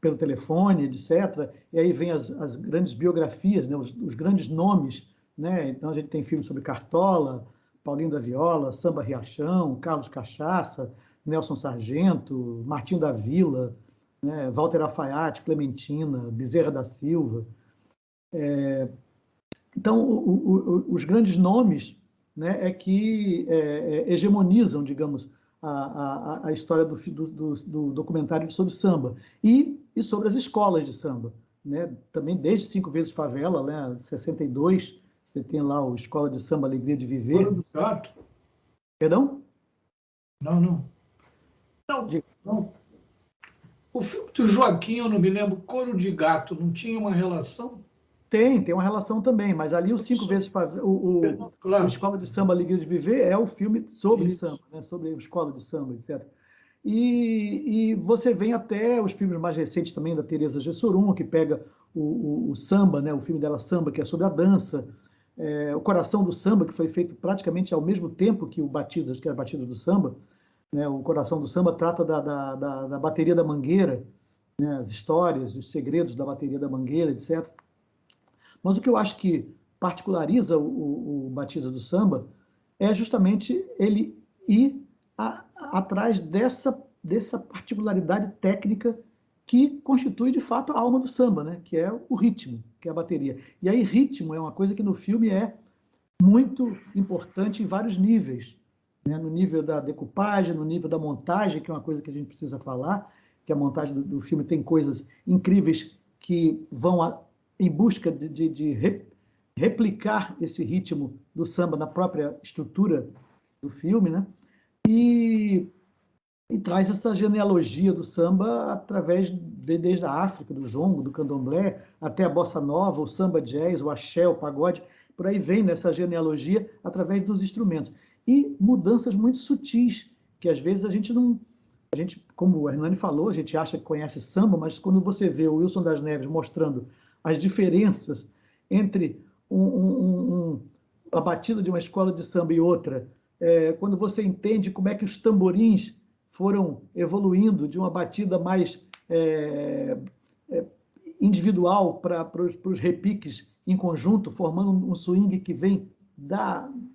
Speaker 6: pelo telefone, etc. E aí vem as grandes biografias, né? os grandes nomes, né? Então a gente tem filmes sobre Cartola, Paulinho da Viola, Samba Riachão, Carlos Cachaça, Nelson Sargento, Martinho da Vila, né? Walter Alfaiate, Clementina, Bezerra da Silva. Então, os grandes nomes, né, que hegemonizam, digamos, a história do documentário sobre samba e sobre as escolas de samba, né? Também desde 5 vezes Favela, né, 62, você tem lá o Escola de Samba Alegria de Viver.
Speaker 2: Coro do Gato?
Speaker 6: Perdão?
Speaker 2: Não. O filme do Joaquim, eu não me lembro, Coro de Gato, não tinha uma relação?
Speaker 6: Tem uma relação também, mas ali o 5 vezes
Speaker 2: Claro.
Speaker 6: o Escola de Samba Alegria de Viver é o filme sobre samba, né? Sobre a escola de samba, etc. E você vem até os filmes mais recentes também da Teresa Gessorum, que pega o samba, né? O filme dela Samba, que é sobre a dança, o Coração do Samba, que foi feito praticamente ao mesmo tempo que que é a Batida do Samba, né? O Coração do Samba trata da bateria da Mangueira, né? As histórias, os segredos da bateria da Mangueira, etc. Mas o que eu acho que particulariza o Batida do Samba é justamente ele ir atrás dessa particularidade técnica que constitui, de fato, a alma do samba, né? Que é o ritmo, que é a bateria. E aí, ritmo é uma coisa que no filme é muito importante em vários níveis, né? No nível da decupagem, no nível da montagem, que é uma coisa que a gente precisa falar, que a montagem do filme tem coisas incríveis que vão em busca de replicar esse ritmo do samba na própria estrutura do filme, né? E traz essa genealogia do samba desde a África, do jongo, do candomblé, até a bossa nova, o samba jazz, o axé, o pagode, por aí vem nessa genealogia através dos instrumentos. E mudanças muito sutis, que às vezes a gente, como o Hernani falou, a gente acha que conhece samba, mas quando você vê o Wilson das Neves mostrando as diferenças entre a batida de uma escola de samba e outra, quando você entende como é que os tamborins foram evoluindo de uma batida mais individual para os repiques em conjunto, formando um swing que vem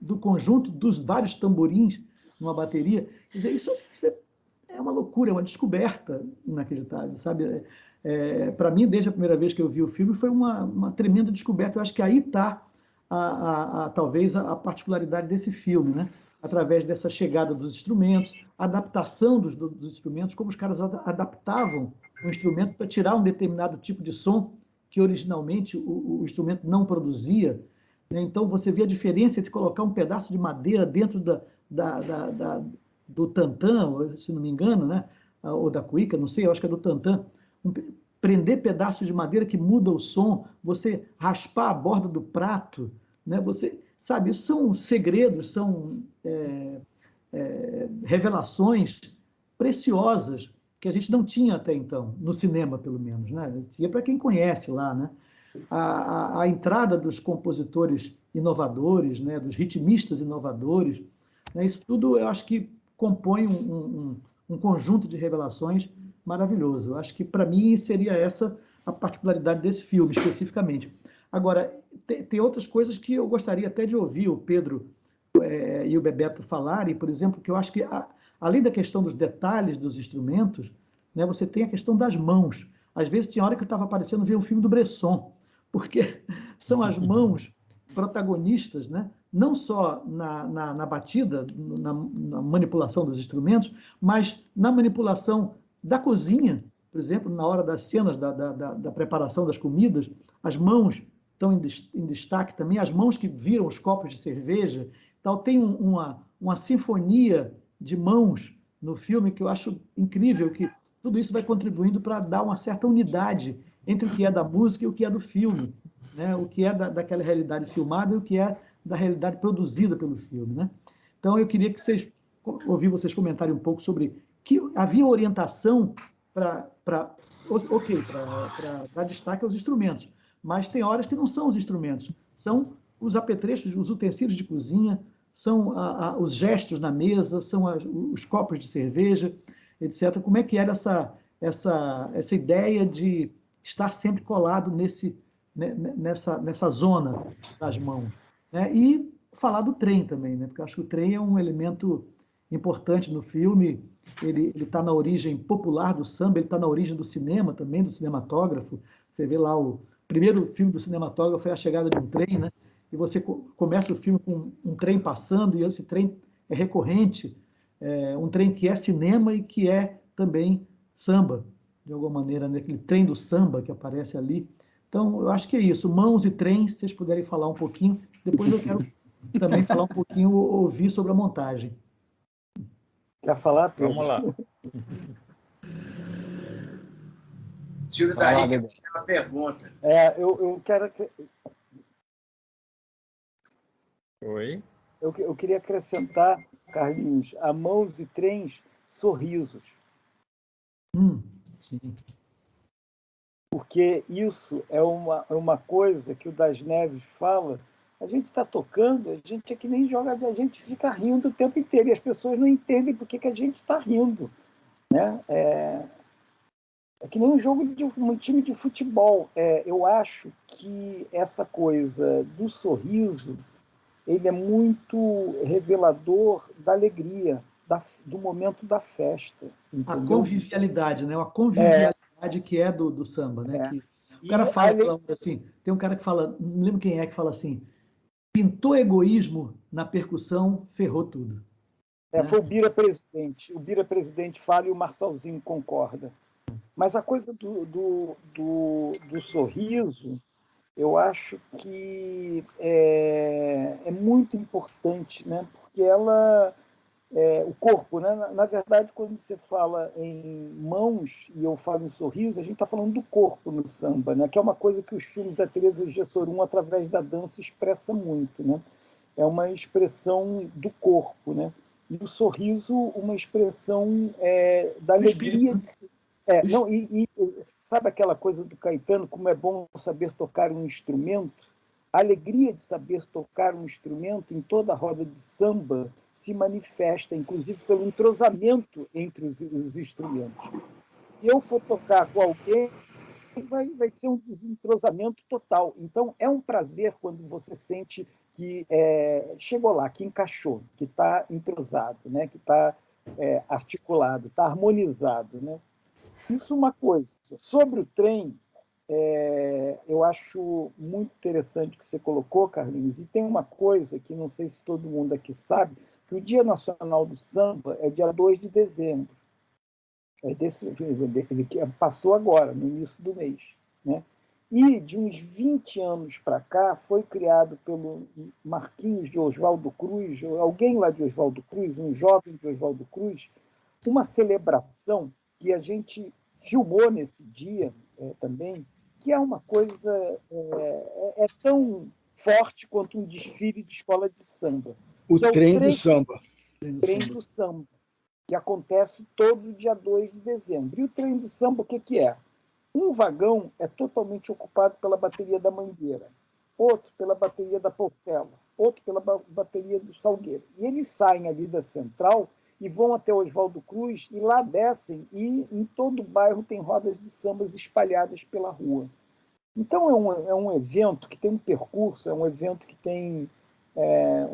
Speaker 6: do conjunto dos vários tamborins, numa bateria. Quer dizer, isso é uma loucura, é uma descoberta inacreditável, sabe? Para mim, desde a primeira vez que eu vi o filme, foi uma tremenda descoberta. Eu acho que aí está, talvez, a particularidade desse filme, né? Através dessa chegada dos instrumentos, adaptação dos instrumentos, como os caras adaptavam o instrumento para tirar um determinado tipo de som que originalmente o instrumento não produzia. Né? Então, você vê a diferença entre colocar um pedaço de madeira dentro do tantã, se não me engano, né? Ou da cuíca, não sei, eu acho que é do tantã. Prender pedaços de madeira que muda o som, você raspar a borda do prato, né? Você, sabe, isso são segredos, são revelações preciosas que a gente não tinha até então, no cinema, pelo menos, né? Tinha para quem conhece lá, né? A entrada dos compositores inovadores, né? Dos ritmistas inovadores, né? Isso tudo eu acho que compõe um conjunto de revelações maravilhoso. Eu acho que, para mim, seria essa a particularidade desse filme, especificamente. Agora, tem outras coisas que eu gostaria até de ouvir o Pedro e o Bebeto falarem, por exemplo, que eu acho que, além da questão dos detalhes dos instrumentos, né, você tem a questão das mãos. Às vezes tinha hora que eu estava parecendo ver um filme do Bresson, porque são as mãos protagonistas, né? Não só na batida, na manipulação dos instrumentos, mas na manipulação da cozinha, por exemplo, na hora das cenas da preparação das comidas, as mãos estão em destaque também, as mãos que viram os copos de cerveja. Então, tem uma sinfonia de mãos no filme que eu acho incrível, que tudo isso vai contribuindo para dar uma certa unidade entre o que é da música e o que é do filme, né? O que é daquela realidade filmada e o que é da realidade produzida pelo filme, né? Então, eu queria que ouvir vocês comentarem um pouco sobre que havia orientação para dar destaque aos instrumentos, mas tem horas que não são os instrumentos, são os apetrechos, os utensílios de cozinha, são os gestos na mesa, são os copos de cerveja, etc. Como é que era essa ideia de estar sempre colado nessa zona das mãos? Né? E falar do trem também, né? Porque eu acho que o trem é um elemento importante no filme. Ele está na origem popular do samba, ele está na origem do cinema também, do cinematógrafo. Você vê lá o primeiro filme do cinematógrafo foi A Chegada de um Trem, né? E você começa o filme com um trem passando, e esse trem é recorrente, um trem que é cinema e que é também samba, de alguma maneira, né? Aquele trem do samba que aparece ali. Então, eu acho que é isso. Mãos e trens, se vocês puderem falar um pouquinho. Depois eu quero também falar um pouquinho, ouvir sobre a montagem.
Speaker 1: Quer falar, Pedro?
Speaker 4: Vamos lá.
Speaker 3: Tiro daí uma pergunta.
Speaker 1: Eu quero...
Speaker 4: Oi?
Speaker 1: Eu queria acrescentar, Carlinhos, a mãos e trens, sorrisos.
Speaker 6: Sim.
Speaker 1: Porque isso é uma coisa que o Das Neves fala. A gente está tocando, a gente é que nem joga, a gente fica rindo o tempo inteiro e as pessoas não entendem por que a gente está rindo. Né? É que nem um time de futebol. Eu acho que essa coisa do sorriso, ele é muito revelador da alegria, do momento da festa. Entendeu?
Speaker 6: A convivialidade, né? A convivialidade que é do samba, né? Que o cara fala assim, tem um cara que fala, não lembro quem é, que fala assim, pintou egoísmo na percussão, ferrou tudo.
Speaker 1: Foi o Bira Presidente. O Bira Presidente fala e o Marçalzinho concorda. Mas a coisa do sorriso, eu acho que é muito importante, né? Porque o corpo, né? Na verdade, quando você fala em mãos e eu falo em sorriso, a gente está falando do corpo no samba, né? Que é uma coisa que os filmes da Teresa Gessorum, através da dança, expressa muito, né? É uma expressão do corpo, né? E o sorriso, uma expressão da alegria de ser. Sabe aquela coisa do Caetano, como é bom saber tocar um instrumento? A alegria de saber tocar um instrumento em toda a roda de samba se manifesta, inclusive, pelo entrosamento entre os instrumentos. Se eu for tocar com alguém, vai ser um desentrosamento total. Então, é um prazer quando você sente que chegou lá, que encaixou, que está entrosado, né? Que está articulado, está harmonizado, né? Isso é uma coisa. Sobre o trem, eu acho muito interessante o que você colocou, Carlinhos, e tem uma coisa que não sei se todo mundo aqui sabe, que o Dia Nacional do Samba é dia 2 de dezembro. Ele passou agora, no início do mês, né? E de uns 20 anos para cá foi criado pelo Marquinhos de Oswaldo Cruz, alguém lá de Oswaldo Cruz, um jovem de Oswaldo Cruz, uma celebração que a gente filmou nesse dia também, que é uma coisa tão forte quanto um desfile de escola de samba.
Speaker 3: O trem do samba.
Speaker 1: Trem do samba, que acontece todo dia 2 de dezembro. E o trem do samba, o que é? Um vagão é totalmente ocupado pela bateria da Mangueira, outro pela bateria da Portela, outro pela bateria do Salgueiro. E eles saem ali da central e vão até Oswaldo Cruz e lá descem e em todo o bairro tem rodas de sambas espalhadas pela rua. Então é um evento que tem um percurso, é um evento que tem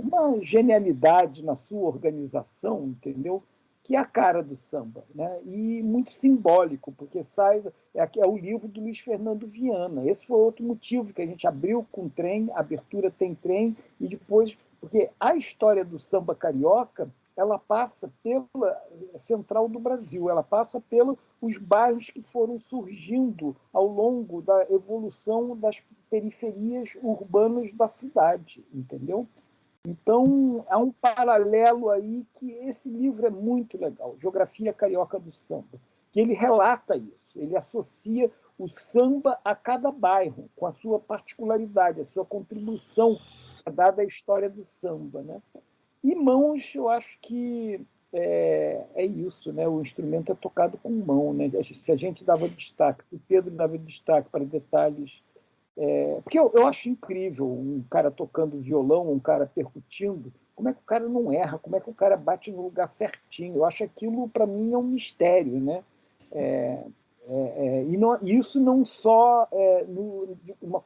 Speaker 1: uma genialidade na sua organização, entendeu? Que é a cara do samba, né? E muito simbólico, porque é o livro do Luiz Fernando Viana. Esse foi outro motivo que a gente abriu com trem, a abertura tem trem, e depois, porque a história do samba carioca, ela passa pela central do Brasil, ela passa pelos bairros que foram surgindo ao longo da evolução das periferias urbanas da cidade, entendeu? Então, há um paralelo aí que esse livro é muito legal, Geografia Carioca do Samba, que ele relata isso, ele associa o samba a cada bairro, com a sua particularidade, a sua contribuição dada à história do samba, né? E mãos, eu acho que é isso, né? O instrumento é tocado com mão, né? Se a gente dava destaque, o Pedro dava destaque para detalhes porque eu acho incrível um cara tocando violão, um cara percutindo, como é que o cara não erra, como é que o cara bate no lugar certinho. Eu acho aquilo, para mim, é um mistério, né? E isso não só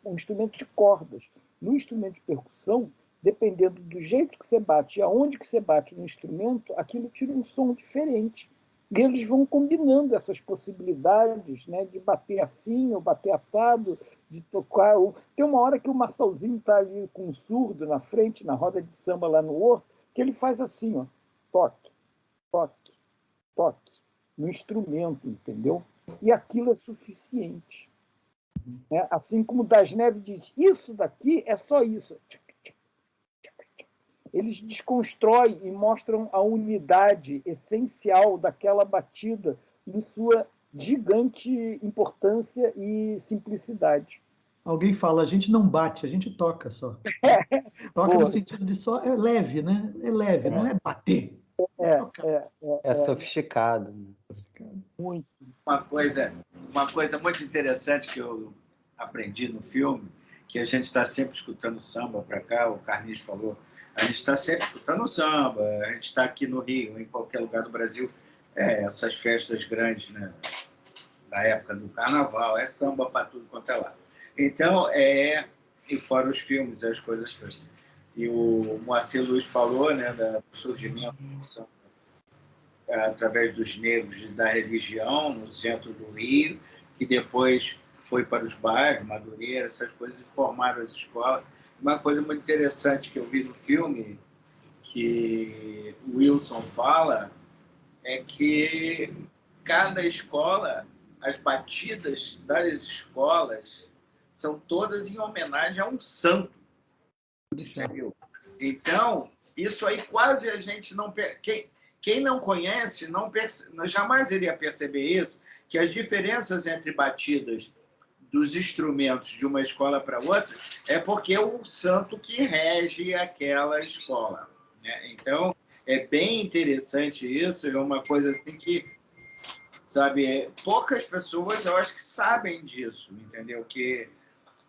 Speaker 1: um instrumento de cordas. No instrumento de percussão, dependendo do jeito que você bate e aonde que você bate no instrumento, aquilo tira um som diferente. E eles vão combinando essas possibilidades, né, de bater assim ou bater assado, de tocar. Tem uma hora que o Marçalzinho está ali com um surdo na frente, na roda de samba lá no Horto, que ele faz assim, ó, toque, toque, toque, no instrumento, entendeu? E aquilo é suficiente. Né? Assim como o Das Neves diz, isso daqui é só isso. Eles desconstroem e mostram a unidade essencial daquela batida em sua gigante importância e simplicidade.
Speaker 6: Alguém fala, a gente não bate, a gente toca só. Toca
Speaker 1: Boa.
Speaker 6: no sentido de só, é leve, né? É leve, não é bater.
Speaker 5: É sofisticado.
Speaker 1: Muito.
Speaker 7: Uma coisa muito interessante que eu aprendi no filme, que a gente está sempre escutando samba para cá, o Carlinhos falou, a gente está sempre escutando samba, a gente está aqui no Rio, em qualquer lugar do Brasil, essas festas grandes, né, da época do Carnaval, é samba para tudo quanto é lá. Então, e fora os filmes, as coisas todas. E o Moacir Luiz falou, né, do surgimento do samba através dos negros e da religião no centro do Rio, que depois foi para os bairros, Madureira, essas coisas, e formaram as escolas. Uma coisa muito interessante que eu vi no filme, que o Wilson fala, é que cada escola, as batidas das escolas, são todas em homenagem a um santo. Entendeu? Então, isso aí quase a gente não... Quem não conhece, jamais iria perceber isso, que as diferenças entre batidas dos instrumentos de uma escola para outra é porque é o santo que rege aquela escola, né? Então, é bem interessante isso, é uma coisa assim que, sabe, poucas pessoas, eu acho que sabem disso, entendeu? Que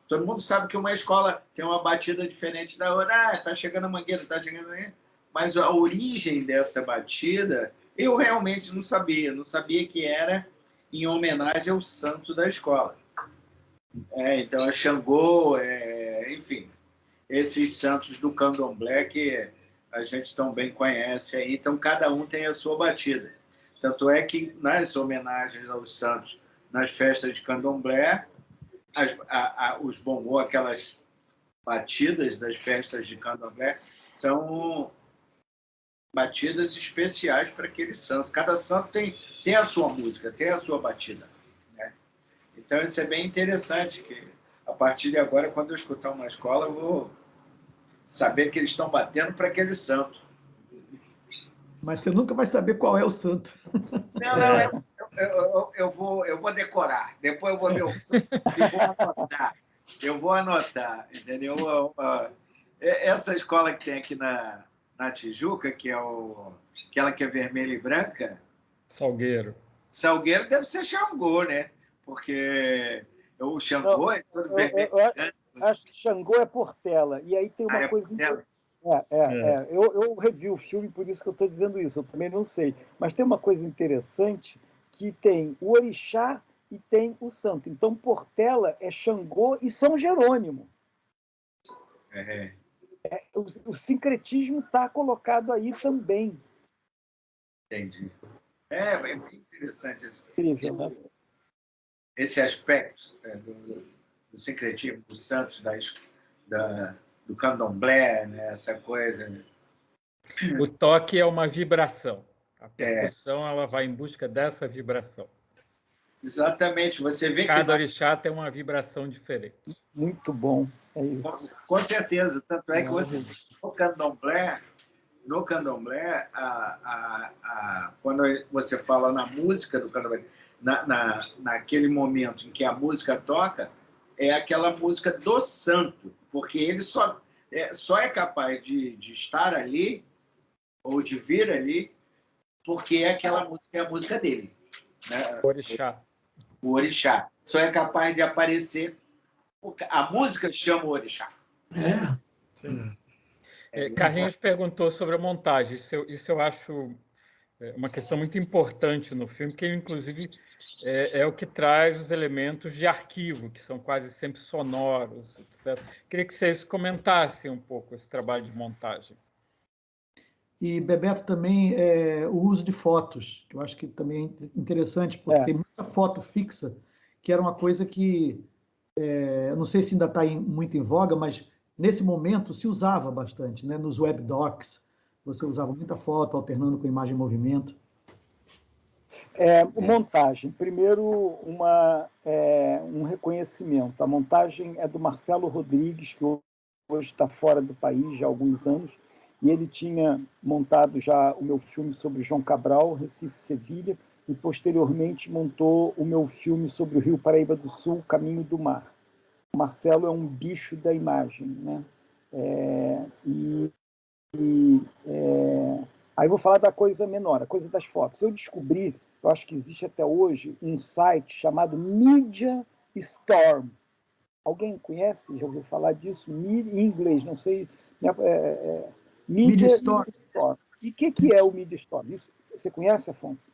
Speaker 7: todo mundo sabe que uma escola tem uma batida diferente da outra, tá chegando a Mangueira, tá chegando aí, mas a origem dessa batida, eu realmente não sabia que era em homenagem ao santo da escola. Então, é Xangô, enfim. esses santos do candomblé que a gente tão bem conhece aí. Então, cada um tem a sua batida. Tanto é que, nas homenagens aos santos, nas festas de candomblé, os bongô, aquelas batidas das festas de candomblé, são batidas especiais para aquele santo. Cada santo tem a sua música, tem a sua batida, né? Então, isso é bem interessante, que a partir de agora, quando eu escutar uma escola, eu vou saber que eles estão batendo para aquele santo.
Speaker 6: Mas você nunca vai saber qual é o santo.
Speaker 7: Não, eu vou decorar. Depois eu vou ver o filme e vou anotar. Eu vou anotar, entendeu? Essa escola que tem aqui na Tijuca, que é aquela que é vermelha e branca...
Speaker 4: Salgueiro.
Speaker 7: Salgueiro deve ser Xangô, né? Porque o Xangô é todo vermelho.
Speaker 1: Eu acho que Xangô é Portela. E aí tem uma coisa... Eu revi o filme, por isso que eu estou dizendo isso. Eu também não sei. Mas tem uma coisa interessante, que tem o orixá e tem o santo. Então, Portela é Xangô e São Jerônimo. O sincretismo está colocado aí também.
Speaker 7: Entendi. É bem interessante
Speaker 1: Incrível, né?
Speaker 7: esse aspecto do sincretismo dos santos, do candomblé, né? Essa coisa.
Speaker 4: O toque é uma vibração. A percussão ela vai em busca dessa vibração.
Speaker 7: Exatamente. Você vê
Speaker 4: Cada orixá tem uma vibração diferente.
Speaker 1: Muito bom. É isso.
Speaker 7: Com certeza. Tanto é que você no candomblé, quando você fala na música do candomblé, naquele momento em que a música toca, é aquela música do santo, porque ele só é capaz de estar ali ou de vir ali porque aquela música é a música dele, né? O orixá só é capaz de aparecer porque a música chama o orixá.
Speaker 4: Carlinhos perguntou sobre a montagem. Isso eu acho uma questão muito importante no filme, que inclusive é o que traz os elementos de arquivo, que são quase sempre sonoros, etc. Queria que vocês comentassem um pouco esse trabalho de montagem.
Speaker 6: E, Bebeto, também o uso de fotos, que eu acho que também é interessante, porque tem muita foto fixa, que era uma coisa que, eu não sei se ainda está muito em voga, mas nesse momento se usava bastante, né? Nos webdocs, você usava muita foto, alternando com imagem e movimento.
Speaker 1: Montagem. Primeiro, um reconhecimento. A montagem é do Marcelo Rodrigues, que hoje está fora do país já há alguns anos, e ele tinha montado já o meu filme sobre João Cabral, Recife, Sevilha, e posteriormente montou o meu filme sobre o Rio Paraíba do Sul, Caminho do Mar. O Marcelo é um bicho da imagem, né? Aí vou falar da coisa menor, a coisa das fotos. Eu descobri, eu acho que existe até hoje, um site chamado Media Storm. Alguém conhece? Já ouviu falar disso? Em inglês, não sei. Media Storm. E o que é o Media Storm? Isso, você conhece, Afonso?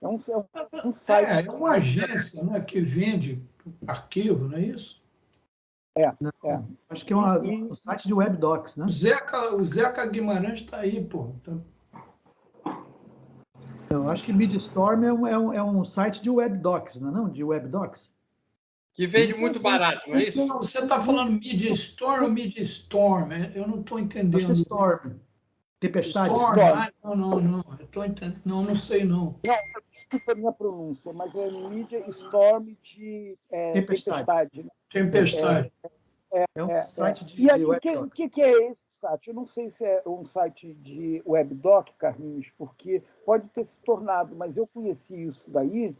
Speaker 1: É um site.
Speaker 2: É uma agência, né, que vende arquivo, não é isso?
Speaker 6: Acho que é um site de webdocs, né?
Speaker 2: O Zeca Guimarães está aí, pô.
Speaker 6: Eu acho que MediaStorm é um site de webdocs, não é? De webdocs?
Speaker 3: Que vende muito barato, não é isso?
Speaker 2: Não, você está falando Media Storm ou Media Storm? Eu não estou entendendo.
Speaker 6: Acho que é Storm. Tempestade?
Speaker 2: Storm. Não. Eu estou entendendo. Não sei, não.
Speaker 1: Desculpa a minha pronúncia, mas é Media Storm de tempestade. Né?
Speaker 2: Tempestade.
Speaker 6: É um site de
Speaker 1: E aí,
Speaker 6: webdocs.
Speaker 1: O que é esse site? Eu não sei se é um site de webdoc, Carlinhos, porque pode ter se tornado, mas eu conheci isso daí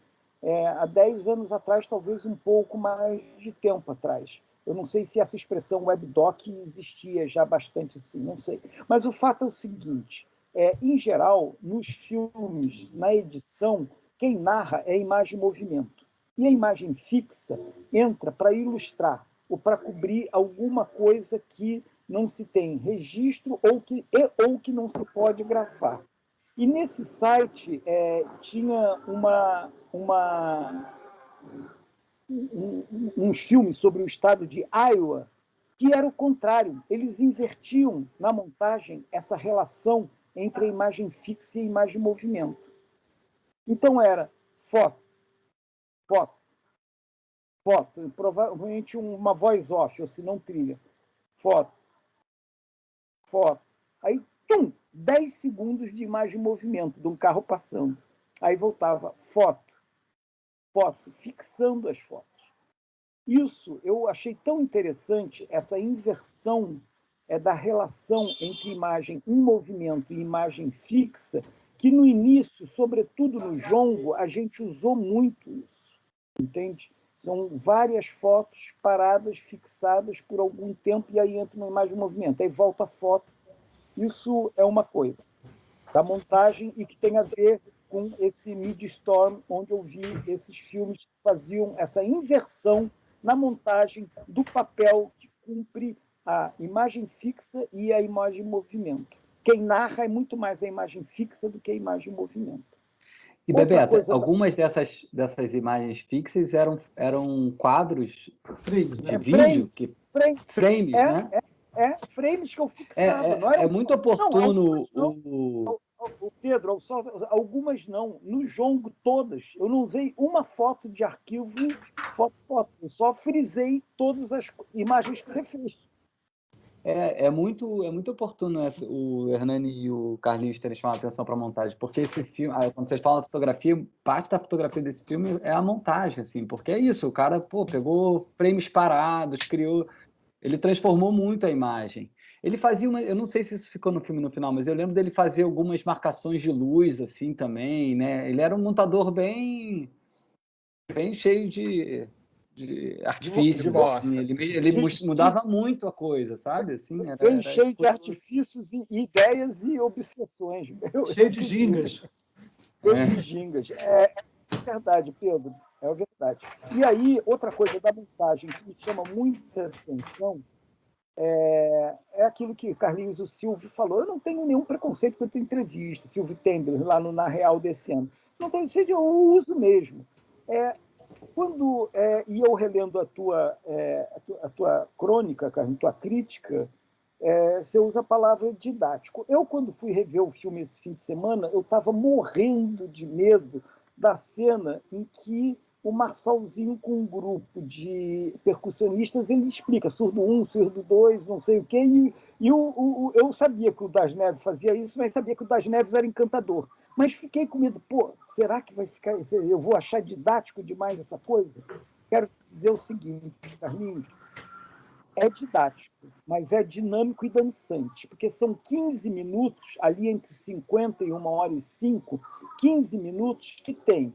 Speaker 1: há 10 anos atrás, talvez um pouco mais de tempo atrás. Eu não sei se essa expressão webdoc existia já bastante assim, não sei. Mas o fato é o seguinte, em geral, nos filmes, na edição, quem narra é a imagem e movimento. E a imagem fixa entra para ilustrar ou para cobrir alguma coisa que não se tem registro ou que não se pode gravar. E nesse site tinha uns filmes sobre o estado de Iowa, que era o contrário. Eles invertiam na montagem essa relação entre a imagem fixa e a imagem em movimento. Então era foto, foto, foto, provavelmente uma voz off, ou se não trilha. Foto, foto. Aí, 10 segundos de imagem em movimento, de um carro passando. Aí voltava foto, foto, fixando as fotos. Isso eu achei tão interessante, essa inversão da relação entre imagem em movimento e imagem fixa, que no início, sobretudo no jongo, a gente usou muito isso, entende? São várias fotos paradas, fixadas por algum tempo, e aí entra uma imagem em movimento, aí volta a foto. Isso é uma coisa da montagem e que tem a ver com esse Midstorm, onde eu vi esses filmes que faziam essa inversão na montagem do papel que cumpre a imagem fixa e a imagem em movimento. Quem narra é muito mais a imagem fixa do que a imagem em movimento.
Speaker 5: E, Bebeto, algumas dessas imagens fixas eram quadros de vídeo, frames, né?
Speaker 1: Frames que eu fixava.
Speaker 5: É muito oportuno
Speaker 1: Pedro, algumas não. No jongo, todas. Eu não usei uma foto de arquivo, foto. Eu só frisei todas as imagens que você fez.
Speaker 5: É muito oportuno o Hernani e o Carlinhos terem chamado a atenção para a montagem, porque esse filme, quando vocês falam da fotografia, parte da fotografia desse filme é a montagem, assim, porque é isso, o cara pegou frames parados, ele transformou muito a imagem. Ele fazia eu não sei se isso ficou no filme no final, mas eu lembro dele fazer algumas marcações de luz, assim, também, né? Ele era um montador bem cheio de artifícios, assim. Ele mudava muito a coisa, sabe? Assim,
Speaker 1: bem cheio de artifícios, e ideias e obsessões.
Speaker 6: Cheio de gingas.
Speaker 1: Cheio de gingas. É verdade, Pedro, é verdade. E aí, outra coisa da montagem que me chama muita atenção é aquilo que Carlinhos e o Silvio falou. Eu não tenho nenhum preconceito com a tua entrevista, Silvio Tendler, lá no Na Real desse ano. Não tenho, eu uso mesmo. Quando e eu relendo a tua crônica, Carlinhos, tua crítica, você usa a palavra didático. Eu, quando fui rever o filme esse fim de semana, eu estava morrendo de medo da cena em que o Marçalzinho, com um grupo de percussionistas, ele explica surdo 1, surdo 2, não sei o quê, e eu sabia que o Das Neves fazia isso, mas sabia que o Das Neves era encantador. Mas fiquei com medo, será que vai ficar, eu vou achar didático demais essa coisa? Quero dizer o seguinte, Carlinhos, é didático, mas é dinâmico e dançante, porque são 15 minutos, ali entre 50 e 1h05, 15 minutos que tem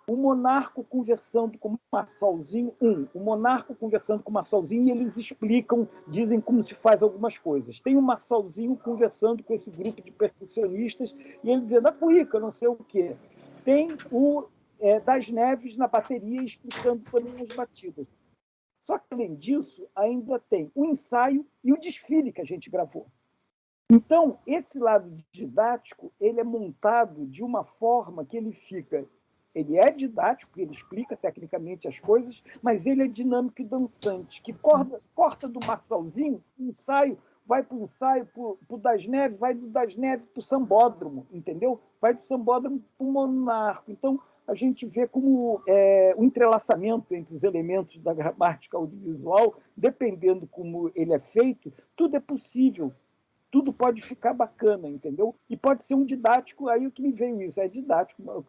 Speaker 1: o monarca conversando com o Marçalzinho, o monarca conversando com o Marçalzinho, e eles explicam, dizem como se faz algumas coisas. Tem o Marçalzinho conversando com esse grupo de percussionistas, e ele dizendo, a cuíca, não sei o quê. Tem o Das Neves na bateria explicando todas as batidas. Só que, além disso, ainda tem o ensaio e o desfile que a gente gravou. Então, esse lado didático, ele é montado de uma forma que ele é didático, ele explica tecnicamente as coisas, mas ele é dinâmico e dançante, que corta do Marçalzinho, o ensaio, vai para o ensaio, para o Das Neves, vai do Das Neves para o Sambódromo, entendeu? Vai do Sambódromo para o Monarco. Então, a gente vê como o entrelaçamento entre os elementos da gramática audiovisual, dependendo como ele é feito, tudo é possível. Tudo pode ficar bacana, entendeu? E pode ser um didático, aí o que me veio isso, é didático.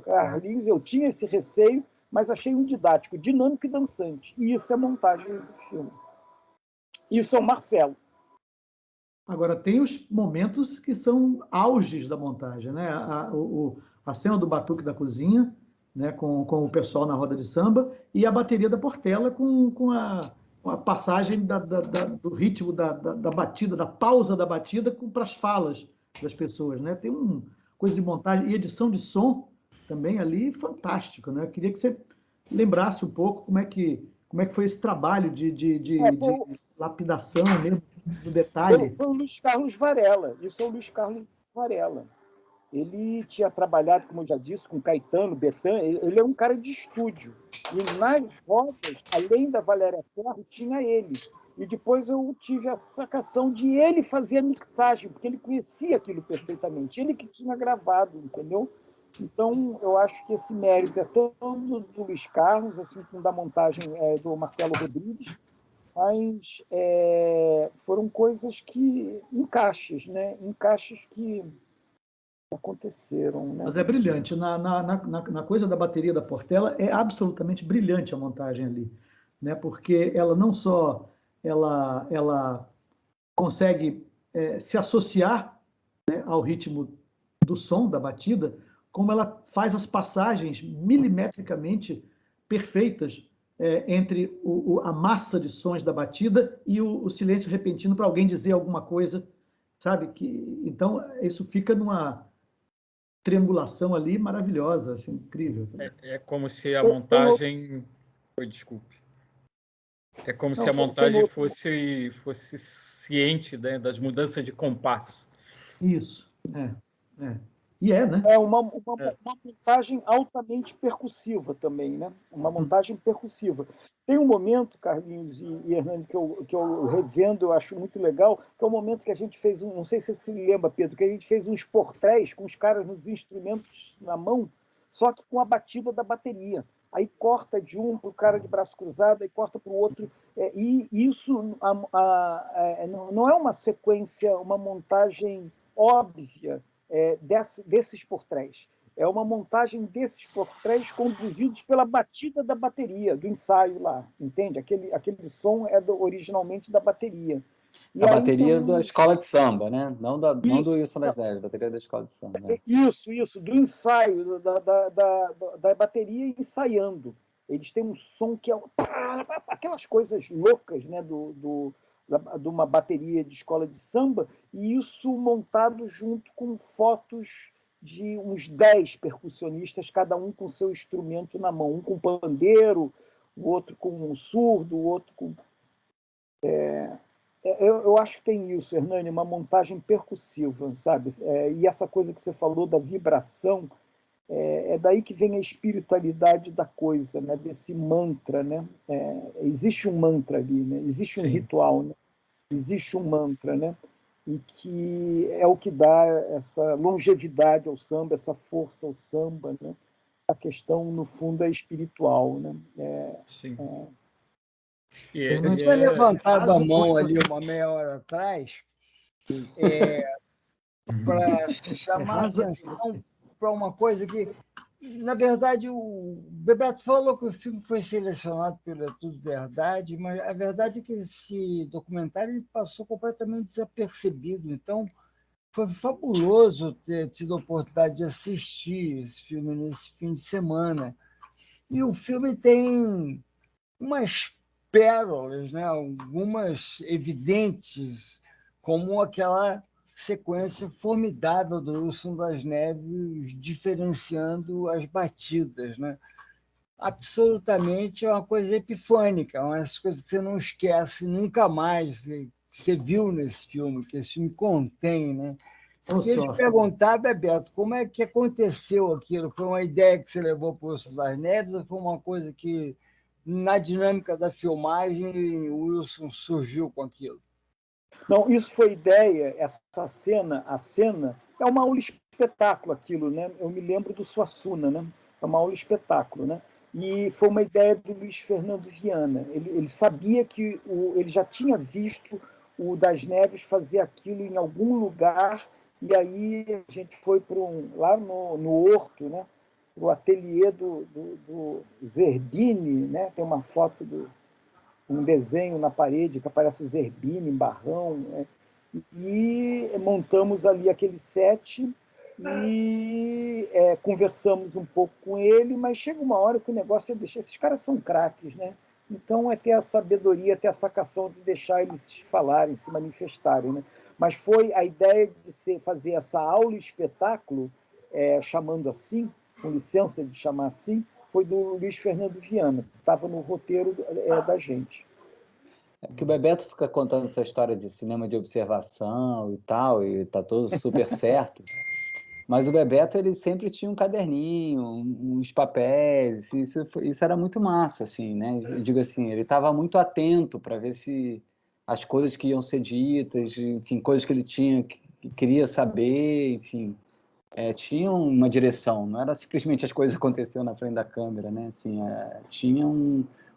Speaker 1: Carlinhos, eu tinha esse receio, mas achei um didático, dinâmico e dançante. E isso é montagem do filme. Isso é o Marcelo.
Speaker 6: Agora, tem os momentos que são auges da montagem, né? A cena do batuque da cozinha, né? com o pessoal na roda de samba, e a bateria da Portela com a passagem do ritmo da batida, da pausa da batida para as falas das pessoas, né? Tem uma coisa de montagem e edição de som também ali fantástico, né? Eu queria que você lembrasse um pouco como é que foi esse trabalho de lapidação mesmo, do detalhe.
Speaker 1: Foi o Luiz Carlos Varela. Isso é o Luiz Carlos Varela. Ele tinha trabalhado, como eu já disse, com Caetano, Betânia. Ele é um cara de estúdio. E nas rodas, além da Valéria Ferro, tinha ele. E depois eu tive a sacação de ele fazer a mixagem, porque ele conhecia aquilo perfeitamente, ele que tinha gravado, entendeu? Então, eu acho que esse mérito é todo do Luiz Carlos, assim como da montagem do Marcelo Rodrigues, mas foram coisas que encaixes, né? Encaixes que aconteceram, né?
Speaker 6: Mas é brilhante. Na coisa da bateria da Portela, é absolutamente brilhante a montagem ali, né? Porque ela não só ela consegue se associar, né, ao ritmo do som, da batida, como ela faz as passagens milimetricamente perfeitas entre a massa de sons da batida e o silêncio repentino para alguém dizer alguma coisa, sabe? Então, isso fica numa triangulação ali maravilhosa, acho incrível.
Speaker 4: É como se a montagem... Oi, desculpe. É como se a montagem fosse ciente, né, das mudanças de compasso.
Speaker 6: Isso, E né?
Speaker 1: É uma montagem altamente percussiva também, né? Uma montagem percussiva. Tem um momento, Carlinhos e Hernani, que eu revendo, eu acho muito legal, que é o momento que a gente fez, não sei se você se lembra, Pedro, que a gente fez uns portréis com os caras nos instrumentos na mão, só que com a batida da bateria. Aí corta de um para o cara de braço cruzado, aí corta para o outro. E isso não é uma sequência, uma montagem óbvia desses portréis. É uma montagem desses portréis conduzidos pela batida da bateria, do ensaio lá, entende? Aquele som originalmente da bateria.
Speaker 5: E a bateria da escola de samba, né? Não do Wilson das Neves, a bateria da escola de samba. Né?
Speaker 1: Isso, do ensaio, da bateria ensaiando. Eles têm um som que é aquelas coisas loucas, né, de uma bateria de escola de samba, e isso montado junto com fotos de uns 10 percussionistas, cada um com seu instrumento na mão, um com pandeiro, o outro com um surdo, o outro com... Eu acho que tem isso, Hernani, uma montagem percussiva, sabe? E essa coisa que você falou da vibração, é daí que vem a espiritualidade da coisa, né? Desse mantra, né? Existe um mantra ali, né? Existe um ritual, né? Existe um mantra, né? E que é o que dá essa longevidade ao samba, essa força ao samba, né? A questão, no fundo, é espiritual, né?
Speaker 3: Sim. Eu tinha levantado a mão ali uma meia hora atrás para chamar a atenção para uma coisa que, na verdade, o Bebeto falou que o filme foi selecionado pelo Tudo Verdade, mas a verdade é que esse documentário passou completamente desapercebido. Então, foi fabuloso ter tido a oportunidade de assistir esse filme nesse fim de semana. E o filme tem umas pérolas, né? Algumas evidentes, como aquela sequência formidável do Wilson das Neves diferenciando as batidas, né? Absolutamente é uma coisa epifânica, umas coisas que você não esquece nunca mais, que você viu nesse filme, que esse filme contém, né? Eu queria te perguntar, Bebeto, como é que aconteceu aquilo? Foi uma ideia que você levou para o Wilson das Neves ou foi uma coisa que, na dinâmica da filmagem, o Wilson surgiu com aquilo?
Speaker 1: Não, isso foi ideia, essa cena, a cena, é uma aula espetáculo aquilo, né? Eu me lembro do Suassuna, né? É uma aula espetáculo, né? E foi uma ideia do Luiz Fernando Viana. Ele sabia que ele já tinha visto o Das Neves fazer aquilo em algum lugar, e aí a gente foi lá no Horto, né? O ateliê do Zerbini, né? Tem uma foto um desenho na parede que aparece o Zerbini em barrão, né? E montamos ali aquele set e conversamos um pouco com ele, mas chega uma hora que o negócio é deixar... Esses caras são craques, né? Então é ter a sabedoria, ter a sacação de deixar eles falarem, se manifestarem, né? Mas foi a ideia de fazer essa aula espetáculo, chamando assim, com licença de chamar assim, foi do Luiz Fernando Viana, que estava no roteiro da gente.
Speaker 5: Que o Bebeto fica contando essa história de cinema de observação e tal, e tá tudo super certo. Mas o Bebeto, ele sempre tinha um caderninho, uns papéis, isso era muito massa, assim, né? Eu digo assim, ele estava muito atento para ver se as coisas que iam ser ditas, enfim, coisas que ele que queria saber, enfim, tinha uma direção, não era simplesmente as coisas acontecendo na frente da câmera, né? Assim, tinha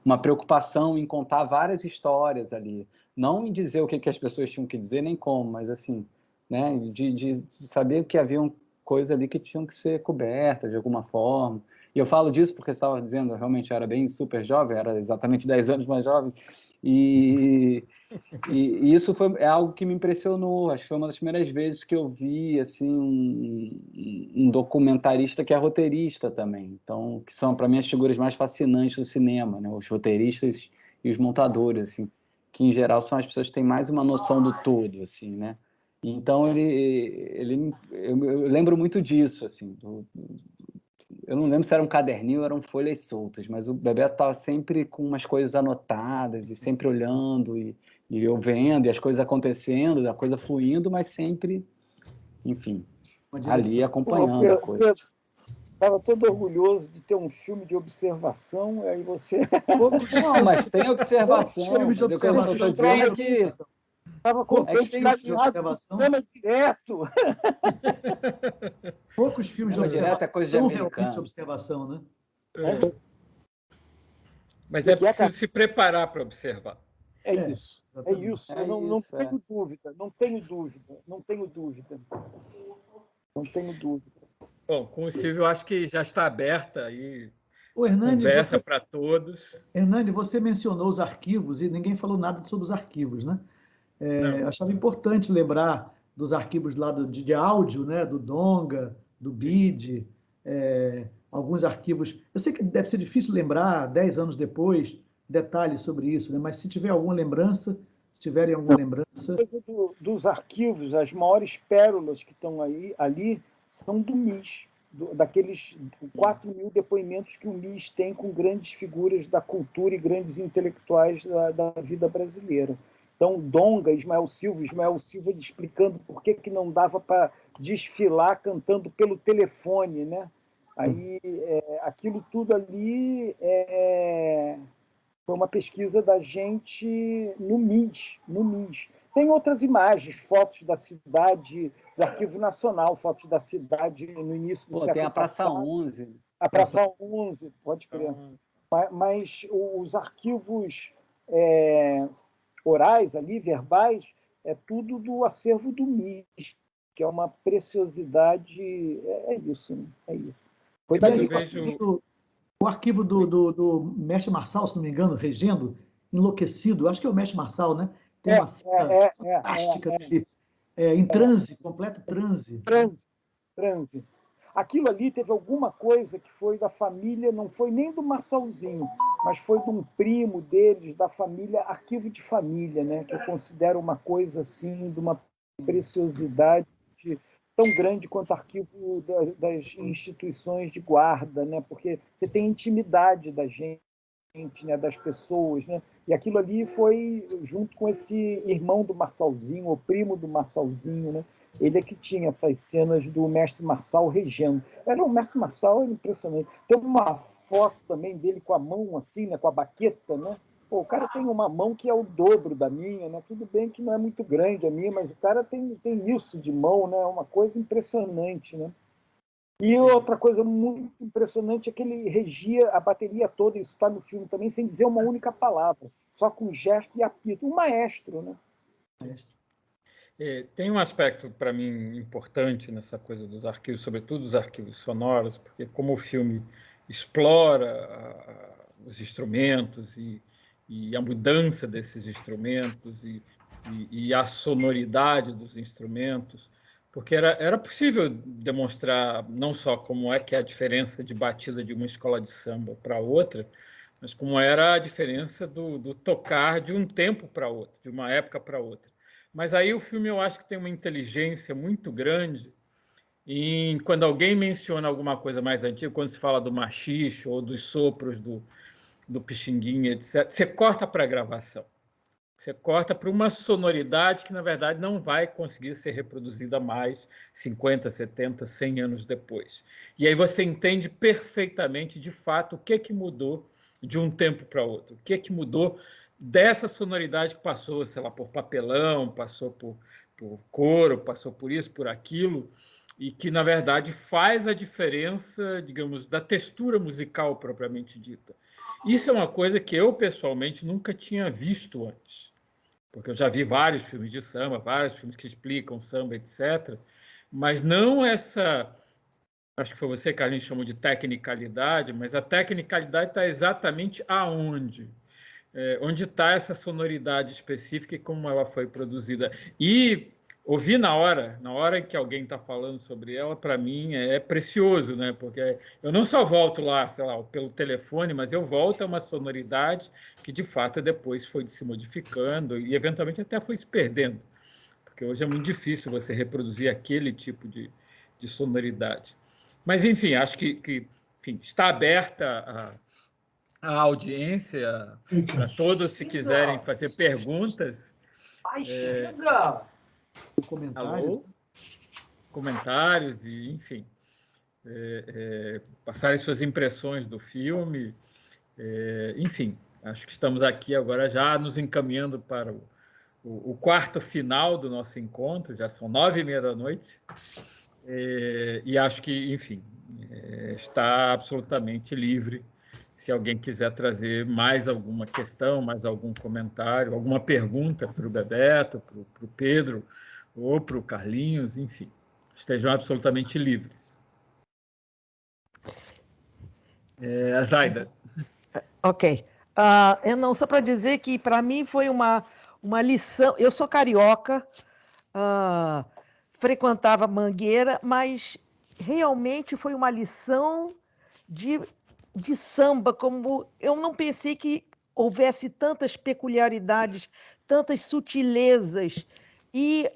Speaker 5: uma preocupação em contar várias histórias ali, não em dizer o que as pessoas tinham que dizer, nem como, mas assim, né? De saber que haviam coisas ali que tinham que ser cobertas de alguma forma. E eu falo disso porque você estava dizendo, eu realmente era bem super jovem, era exatamente 10 anos mais jovem, e isso é algo que me impressionou. Acho que foi uma das primeiras vezes que eu vi assim um documentarista que é roteirista também. Então, que são para mim as figuras mais fascinantes do cinema, né? Os roteiristas e os montadores, assim, que em geral são as pessoas que têm mais uma noção do todo, assim, né? Então eu lembro muito disso, assim. Eu não lembro se era um caderninho ou eram folhas soltas, mas o Bebeto estava sempre com umas coisas anotadas e sempre olhando e eu vendo, e as coisas acontecendo, a coisa fluindo, mas sempre, enfim, ali acompanhando a coisa.
Speaker 1: Estava todo orgulhoso de ter um filme de observação, aí você...
Speaker 5: Não, mas tem observação.
Speaker 6: Filme de observação.
Speaker 5: Eu estou dizendo que...
Speaker 1: Estava contente de observação direto.
Speaker 6: Poucos filmes de observação são realmente observação, né?
Speaker 4: Mas é preciso se preparar para observar.
Speaker 1: É isso. Não tenho dúvida. Não tenho dúvida.
Speaker 4: Bom, com o Silvio, eu acho que já está aberta aí.
Speaker 6: Hernani,
Speaker 4: conversa para todos.
Speaker 6: Hernani, você mencionou os arquivos e ninguém falou nada sobre os arquivos, né? Eu achava importante lembrar dos arquivos lá de áudio, né? Do Donga, do BID, alguns arquivos. Eu sei que deve ser difícil lembrar, 10 anos depois, detalhes sobre isso, né? Mas se tiver alguma lembrança, se tiverem alguma lembrança...
Speaker 1: Dos arquivos, as maiores pérolas que estão ali são do MIS, daqueles 4.000 depoimentos que o MIS tem com grandes figuras da cultura e grandes intelectuais da vida brasileira. Então, Donga, Ismael Silva explicando por que não dava para desfilar cantando pelo telefone, né? Aí, aquilo tudo ali foi uma pesquisa da gente no MIS. Tem outras imagens, fotos da cidade, do Arquivo Nacional, fotos da cidade no início do século
Speaker 5: tem a Praça
Speaker 1: passado.
Speaker 5: 11.
Speaker 1: A Praça 11, pode crer. Mas os arquivos orais ali, verbais, é tudo do acervo do MIS, que é uma preciosidade. É isso, né? É isso. Foi daí.
Speaker 6: O arquivo do Mestre Marçal, se não me engano, Regendo, Enlouquecido, acho que é o Mestre Marçal, né? Tem uma cena fantástica dele, em transe, completo transe.
Speaker 1: Transe. Aquilo ali teve alguma coisa que foi da família, não foi nem do Marçalzinho, mas foi de um primo deles, da família, arquivo de família, né? Que eu considero uma coisa assim, de uma preciosidade tão grande quanto arquivo das instituições de guarda, né? Porque você tem intimidade da gente, né? Das pessoas, né? E aquilo ali foi junto com esse irmão do Marçalzinho, o primo do Marçalzinho, né? Ele é que tinha essas cenas do Mestre Marçal regendo. O Mestre Marçal era impressionante. Tem uma foto também dele com a mão assim, né? Com a baqueta, né? Pô, o cara tem uma mão que é o dobro da minha, né? Tudo bem que não é muito grande a minha, mas o cara tem isso de mão, né? É uma coisa impressionante, né? E outra coisa muito impressionante é que ele regia a bateria toda, isso está no filme também, sem dizer uma única palavra, só com gesto e apito. Um maestro, né?
Speaker 4: Tem um aspecto, para mim, importante nessa coisa dos arquivos, sobretudo os arquivos sonoros, porque como o filme explora os instrumentos e a mudança desses instrumentos e a sonoridade dos instrumentos, porque era possível demonstrar não só como é que é a diferença de batida de uma escola de samba para outra, mas como era a diferença do tocar de um tempo para outro, de uma época para outra. Mas aí o filme eu acho que tem uma inteligência muito grande em quando alguém menciona alguma coisa mais antiga, quando se fala do machixe ou dos sopros do Pixinguinha, etc., você corta para a gravação. Você corta para uma sonoridade que, na verdade, não vai conseguir ser reproduzida mais 50, 70, 100 anos depois. E aí você entende perfeitamente, de fato, o que mudou de um tempo para outro. O que mudou dessa sonoridade que passou, sei lá, por papelão, passou por couro, passou por isso, por aquilo, e que, na verdade, faz a diferença, digamos, da textura musical propriamente dita. Isso é uma coisa que eu, pessoalmente, nunca tinha visto antes, porque eu já vi vários filmes de samba, vários filmes que explicam samba, etc., mas não essa... Acho que foi você, Carlinhos, chamou de tecnicalidade, mas a tecnicalidade está exatamente aonde? Onde está essa sonoridade específica e como ela foi produzida. E ouvir na hora em que alguém está falando sobre ela, para mim é precioso, né? Porque eu não só volto lá, sei lá, pelo telefone, mas eu volto a uma sonoridade que, de fato, depois foi se modificando e, eventualmente, até foi se perdendo. Porque hoje é muito difícil você reproduzir aquele tipo de sonoridade. Mas, enfim, acho que enfim, está aberta a audiência, para todos, se quiserem fazer perguntas. Comentários e, enfim, passarem suas impressões do filme. Enfim, acho que estamos aqui agora já nos encaminhando para o quarto final do nosso encontro, já são 9h30 da noite, e acho que, enfim, está absolutamente livre. Se alguém quiser trazer mais alguma questão, mais algum comentário, alguma pergunta para o Bebeto, para o Pedro ou para o Carlinhos, enfim, estejam absolutamente livres. Zaida.
Speaker 8: Ok. Não, só para dizer que, para mim, foi uma lição. Eu sou carioca, frequentava Mangueira, mas realmente foi uma lição de samba, como eu não pensei que houvesse tantas peculiaridades, tantas sutilezas. E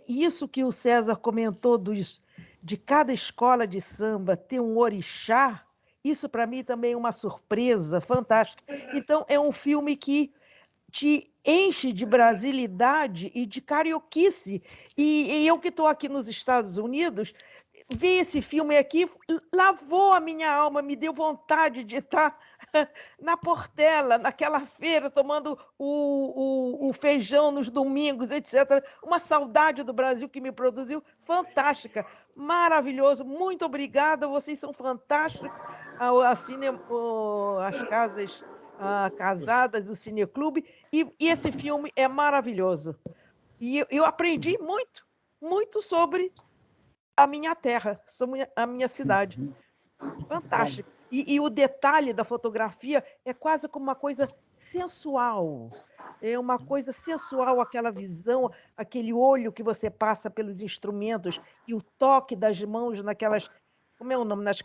Speaker 8: isso que o César comentou de cada escola de samba ter um orixá, isso para mim também é uma surpresa fantástica. Então, é um filme que te enche de brasilidade e de carioquice. E eu que estou aqui nos Estados Unidos, ver esse filme aqui lavou a minha alma, me deu vontade de estar na Portela, naquela feira, tomando o feijão nos domingos, etc. Uma saudade do Brasil que me produziu, fantástica, maravilhoso. Muito obrigada, vocês são fantásticos. As casas casadas do Cineclube, e esse filme é maravilhoso. E eu aprendi muito, muito sobre a minha terra, sobre a minha cidade. Fantástico. E o detalhe da fotografia é quase como uma coisa sensual. É uma coisa sensual, aquela visão, aquele olho que você passa pelos instrumentos e o toque das mãos naquelas, como é o nome, nas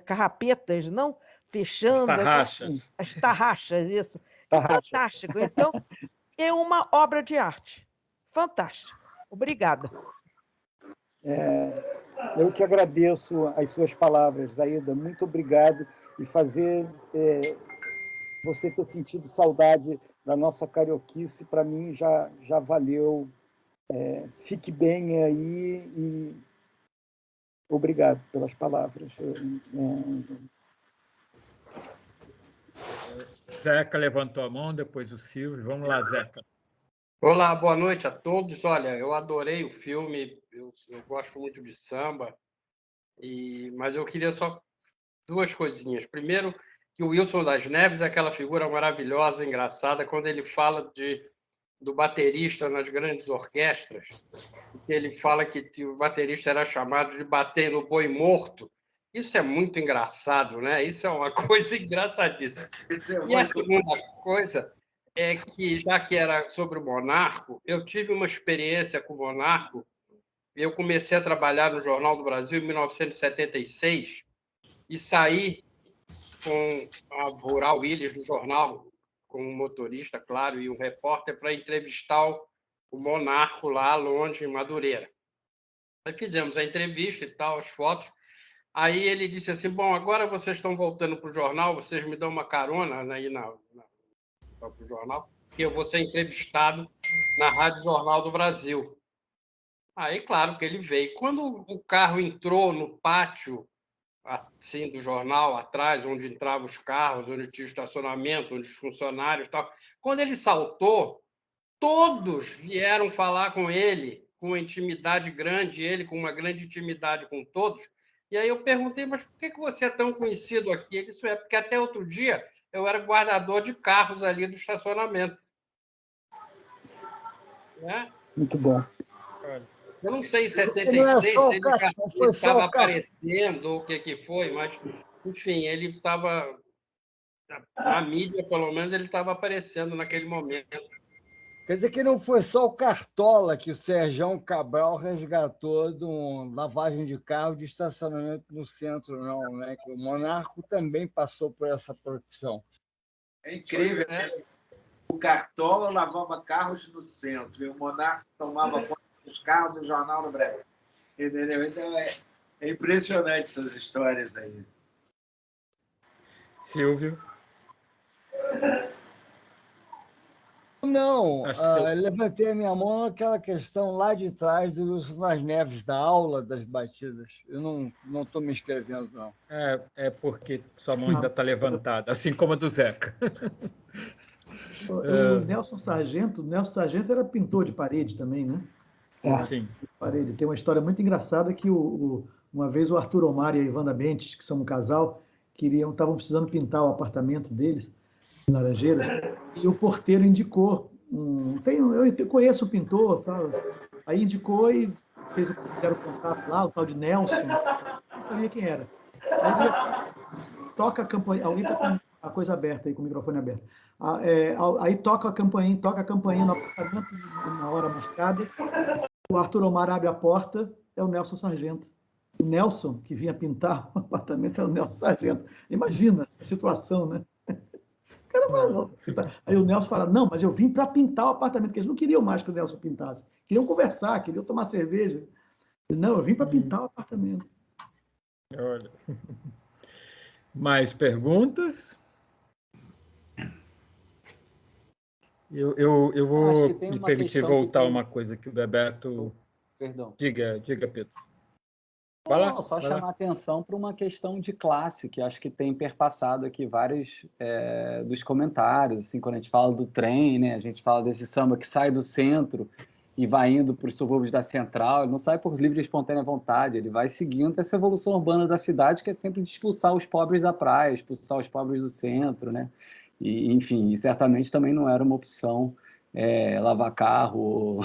Speaker 8: carrapetas, não? Fechando. As tarraxas, isso. Fantástico. Então, é uma obra de arte. Fantástico. Obrigada.
Speaker 1: Eu que agradeço as suas palavras, Zaida. Muito obrigado. E fazer você ter sentido saudade da nossa carioquice, para mim já valeu. Fique bem aí e obrigado pelas palavras.
Speaker 4: Zeca levantou a mão, depois o Silvio. Vamos lá, Zeca.
Speaker 9: Olá, boa noite a todos. Olha, eu adorei o filme, eu gosto muito de samba, mas eu queria só duas coisinhas. Primeiro, que o Wilson das Neves é aquela figura maravilhosa, engraçada, quando ele fala do baterista nas grandes orquestras, que ele fala que o baterista era chamado de bater no boi morto. Isso é muito engraçado, né? Isso é uma coisa engraçadíssima. E a segunda coisa é que, já que era sobre o Monarco, eu tive uma experiência com o Monarco. Eu comecei a trabalhar no Jornal do Brasil em 1976 e saí com a Rural Willis do jornal, com um motorista, claro, e um repórter, para entrevistar o Monarco lá longe, em Madureira. Aí fizemos a entrevista e tal, as fotos. Aí ele disse assim, bom, agora vocês estão voltando para o jornal, vocês me dão uma carona aí para o jornal, que eu vou ser entrevistado na Rádio Jornal do Brasil. Aí, claro que ele veio. Quando o carro entrou no pátio assim do jornal, atrás, onde entravam os carros, onde tinha estacionamento, onde os funcionários e tal. Quando ele saltou, todos vieram falar com ele, com uma intimidade grande, ele com uma grande intimidade com todos. E aí eu perguntei, mas por que você é tão conhecido aqui? Ele disse, porque até outro dia eu era guardador de carros ali do estacionamento. Né?
Speaker 1: Muito bom.
Speaker 9: Eu não sei em 76 se ele estava aparecendo ou o que foi, mas, enfim, ele estava... Na mídia, pelo menos, ele estava aparecendo naquele momento.
Speaker 3: Quer dizer que não foi só o Cartola que o Serjão Cabral resgatou de uma lavagem de carro de estacionamento no centro, não, né? Que o Monarco também passou por essa profissão.
Speaker 7: É incrível, né? O Cartola lavava carros no centro e o Monarco tomava conta dos carros do Jornal do Brasil. Entendeu? Então é impressionante essas histórias aí.
Speaker 4: Silvio?
Speaker 3: Não, levantei a minha mão naquela questão lá de trás do Wilson das Neves, da aula das batidas. Eu não estou me inscrevendo, não.
Speaker 4: É porque sua mão ainda está levantada, assim como a do Zeca.
Speaker 6: O Nelson Sargento era pintor de parede também, né?
Speaker 4: Sim.
Speaker 6: Parede. Tem uma história muito engraçada que uma vez o Arthur Omar e a Ivana Bentes, que são um casal, estavam precisando pintar o apartamento deles, em Laranjeiras, e o porteiro indicou. Eu conheço o pintor, aí indicou e fizeram contato lá, o tal de Nelson, não sabia quem era. Aí, de repente, toca a campainha, alguém está com a coisa aberta aí, com o microfone aberto. Aí toca a campainha no apartamento na hora marcada, o Arthur Omar abre a porta, é o Nelson Sargento. O Nelson, que vinha pintar o apartamento, é o Nelson Sargento. Imagina a situação, né? Aí o Nelson fala, não, mas eu vim para pintar o apartamento, porque eles não queriam mais que o Nelson pintasse. Queriam conversar, queriam tomar cerveja. Não, eu vim para pintar o apartamento.
Speaker 4: Olha. Mais perguntas? Eu vou me permitir voltar uma coisa que o Bebeto...
Speaker 5: Perdão.
Speaker 4: Diga, Pedro.
Speaker 5: Não, só chamar a atenção para uma questão de classe, que acho que tem perpassado aqui vários dos comentários, assim, quando a gente fala do trem, né? A gente fala desse samba que sai do centro e vai indo para os subúrbios da central, ele não sai por livre e espontânea vontade, ele vai seguindo essa evolução urbana da cidade, que é sempre de expulsar os pobres da praia, expulsar os pobres do centro, né? E, enfim, certamente também não era uma opção lavar carro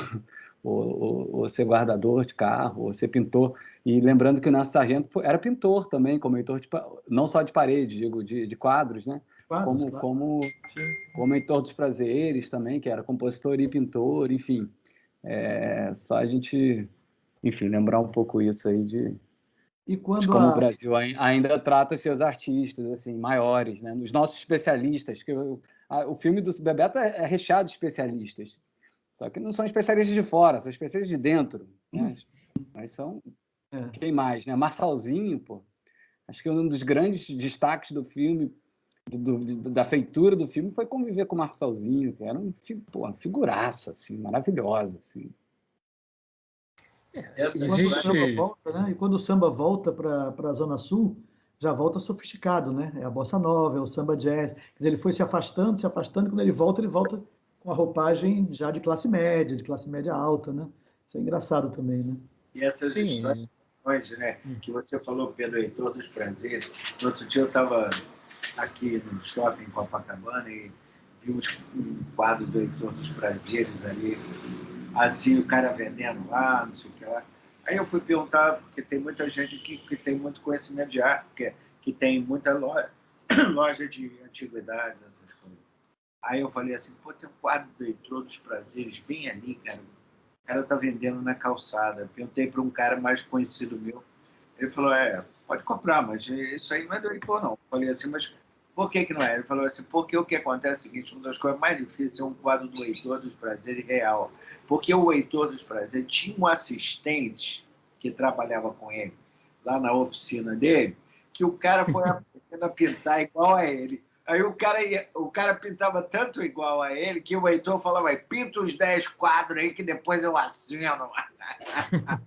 Speaker 5: ou ser guardador de carro, ou ser pintor. E lembrando que o Nelson Sargento era pintor também, como editor não só de parede, digo, de quadros, né? Como editor dos prazeres também, que era compositor e pintor, enfim. Só a gente, enfim, lembrar um pouco isso aí de como o Brasil ainda trata os seus artistas assim, maiores, né? Os nossos especialistas, que o filme do Bebeto é recheado de especialistas. Só que não são especialistas de fora, são especialistas de dentro, né? Mas são... Quem mais, né? Marçalzinho, pô. Acho que um dos grandes destaques do filme, da feitura do filme, foi conviver com o Marçalzinho, que era uma figuraça, assim, maravilhosa, assim.
Speaker 6: E quando o samba volta para a Zona Sul, já volta sofisticado, né? É a bossa nova, é o samba jazz. Quer dizer, ele foi se afastando, e quando ele volta com a roupagem já de classe média alta, né? Isso é engraçado também, né?
Speaker 7: E essas histórias, né, que você falou, Pedro, Heitor dos Prazeres. No outro dia eu estava aqui no shopping Copacabana e vi um quadro do Heitor dos Prazeres ali, assim, o cara vendendo lá, não sei o que lá. Aí eu fui perguntar, porque tem muita gente aqui que tem muito conhecimento de arte, que tem muita loja de antiguidades, essas coisas. Aí eu falei assim, tem um quadro do Heitor dos Prazeres bem ali, cara. O cara tá vendendo na calçada. Perguntei para um cara mais conhecido meu. Ele falou, pode comprar, mas isso aí não é do Heitor, não. Eu falei assim, mas por que não é? Ele falou assim, porque o que acontece é o seguinte, uma das coisas mais difíceis é um quadro do Heitor dos Prazeres real. Porque o Heitor dos Prazeres tinha um assistente que trabalhava com ele lá na oficina dele, que o cara foi aprendendo a pintar igual a ele. Aí o cara pintava tanto igual a ele que o Heitor falava, pinta os 10 quadros aí que depois eu assino.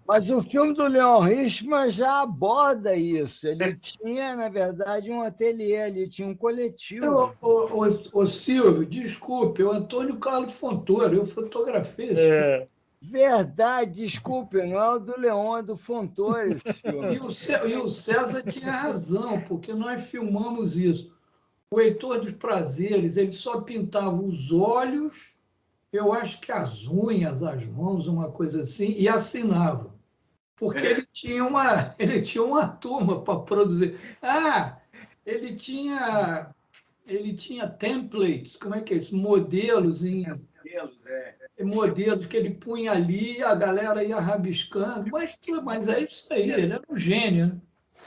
Speaker 3: Mas o filme do Leon Richman já aborda isso. Ele tinha, na verdade, um ateliê ali, tinha um coletivo.
Speaker 2: Ô, Silvio, desculpe, o Antônio Carlos Fontoura, eu fotografei esse filme.
Speaker 3: Verdade, desculpe, não é o do Leon, é do Fontoura esse filme.
Speaker 2: E o César tinha razão, porque nós filmamos isso. O Heitor dos Prazeres, ele só pintava os olhos, eu acho que as unhas, as mãos, uma coisa assim, e assinava. Porque ele tinha uma turma para produzir. Ele tinha templates, como é que é isso? Modelos modelos que ele punha ali, a galera ia rabiscando, mas é isso aí, ele era um gênio, né?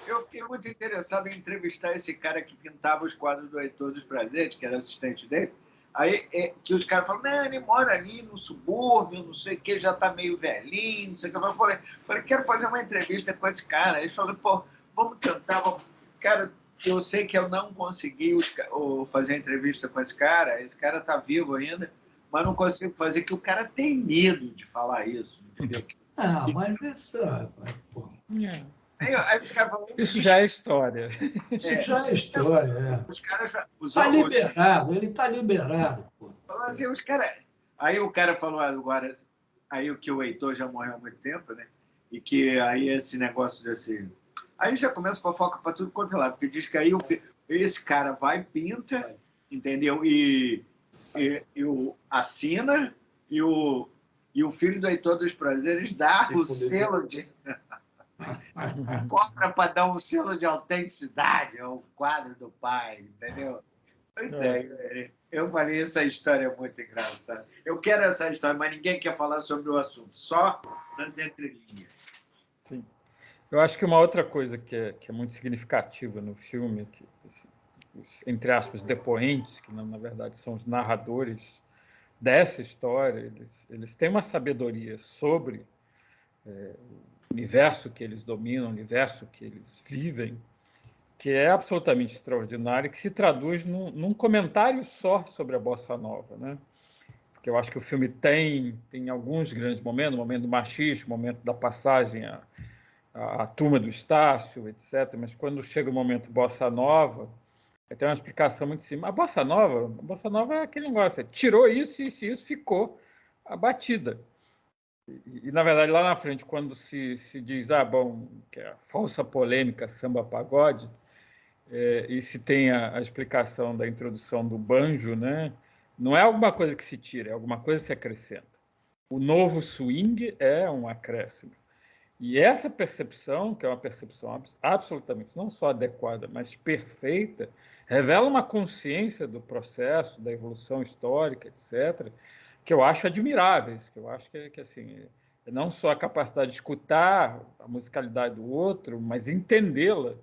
Speaker 7: Eu fiquei muito interessado em entrevistar esse cara que pintava os quadros do Heitor dos Prazeres, que era assistente dele. Aí que os caras falaram, não, ele mora ali no subúrbio, não sei o que, já está meio velhinho, não sei o que. Eu falei, quero fazer uma entrevista com esse cara. Ele falou, pô, vamos tentar. Cara, eu sei que eu não consegui fazer a entrevista com esse cara está vivo ainda, mas não consigo fazer, que o cara tem medo de falar isso, entendeu?
Speaker 2: Mas isso... Pô.
Speaker 7: Aí os caras falam,
Speaker 4: isso já é história.
Speaker 2: Isso já é história.
Speaker 7: Os caras...
Speaker 2: Está liberado, ele está liberado. Pô.
Speaker 7: Assim, aí o cara falou agora, aí que o Heitor já morreu há muito tempo, né? E que aí esse negócio desse... Aí já começa fofoca para tudo quanto é lado, porque diz que aí esse cara vai, pinta, entendeu? E assina, e o filho do Heitor dos Prazeres dá o selo de... Cobra para dar um selo de autenticidade ao quadro do pai, entendeu? Eu falei, essa história é muito engraçada. Eu quero essa história, mas ninguém quer falar sobre o assunto, só nas entrelinhas.
Speaker 4: Sim. Eu acho que uma outra coisa que é muito significativa no filme, que os, entre aspas, depoentes, que na verdade são os narradores dessa história, eles têm uma sabedoria sobre o universo que eles dominam, o universo que eles vivem, que é absolutamente extraordinário, que se traduz num comentário só sobre a bossa nova, né? Porque eu acho que o filme tem alguns grandes momentos, o momento do machismo, o momento da passagem à turma do Estácio, etc. Mas quando chega o momento bossa nova, tem uma explicação muito simples. A bossa nova é aquele negócio, tirou isso, isso ficou abatida. E, na verdade, lá na frente, quando se diz, que é a falsa polêmica samba-pagode, e se tem a explicação da introdução do banjo, né? Não é alguma coisa que se tira, é alguma coisa que se acrescenta. O novo swing é um acréscimo. E essa percepção, que é uma percepção absolutamente não só adequada, mas perfeita, revela uma consciência do processo, da evolução histórica, etc., que eu acho admiráveis, que eu acho que assim, não só a capacidade de escutar a musicalidade do outro, mas entendê-la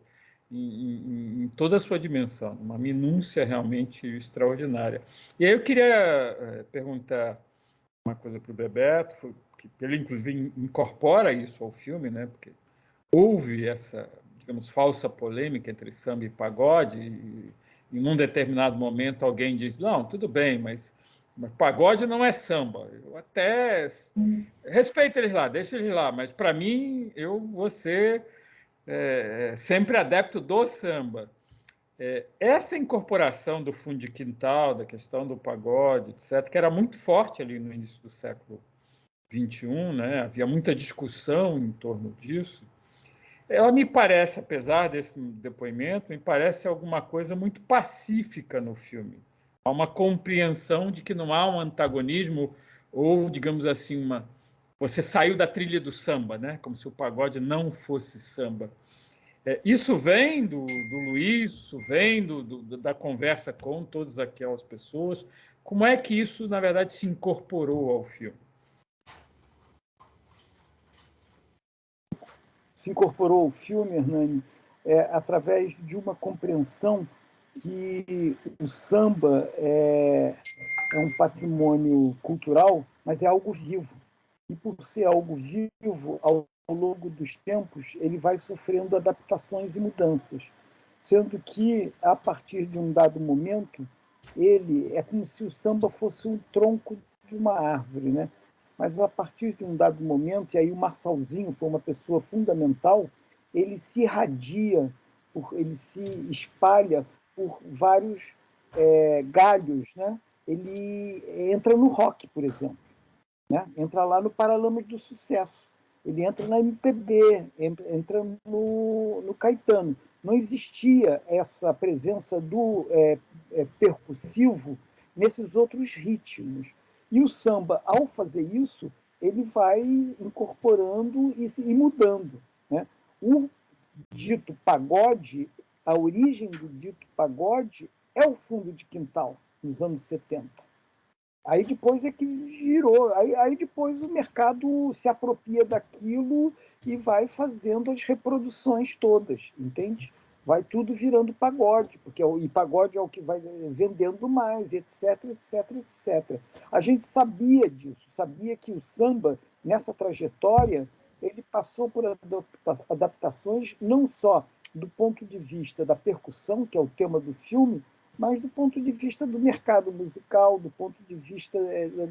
Speaker 4: em toda a sua dimensão, uma minúcia realmente extraordinária. E aí eu queria perguntar uma coisa para o Bebeto, que ele inclusive incorpora isso ao filme, né? Porque houve essa, digamos, falsa polêmica entre samba e pagode, e em um determinado momento alguém diz, não, tudo bem, mas pagode não é samba. Eu até respeito eles lá, deixo eles lá, mas para mim, eu vou ser sempre adepto do samba. Essa incorporação do fundo de quintal, da questão do pagode, etc., que era muito forte ali no início do século XXI, né? Havia muita discussão em torno disso. Ela me parece, apesar desse depoimento, me parece alguma coisa muito pacífica no filme. Há uma compreensão de que não há um antagonismo ou, digamos assim, você saiu da trilha do samba, né? Como se o pagode não fosse samba. Isso vem do Luiz, isso vem da conversa com todas aquelas pessoas. Como é que isso, na verdade, se incorporou ao filme?
Speaker 1: Se incorporou ao filme, Hernani, através de uma compreensão que o samba é um patrimônio cultural, mas é algo vivo. E por ser algo vivo, ao longo dos tempos, ele vai sofrendo adaptações e mudanças. sendo que, a partir de um dado momento, ele é como se o samba fosse um tronco de uma árvore, né? Mas, a partir de um dado momento, e aí o Marçalzinho foi uma pessoa fundamental, ele se irradia, ele se espalha por vários galhos, né? Ele entra no rock, por exemplo, né? Entra lá no Paralamas do Sucesso, ele entra na MPB, entra no Caetano. Não existia essa presença do percussivo nesses outros ritmos. E o samba, ao fazer isso, ele vai incorporando e mudando, né? O dito pagode, a origem do dito pagode é o fundo de quintal, nos anos 70. Aí depois é que girou, aí depois o mercado se apropria daquilo e vai fazendo as reproduções todas, entende? Vai tudo virando pagode, e pagode é o que vai vendendo mais, etc, etc, etc. A gente sabia disso, sabia que o samba, nessa trajetória, ele passou por adaptações não só do ponto de vista da percussão, que é o tema do filme, mas do ponto de vista do mercado musical, do ponto de vista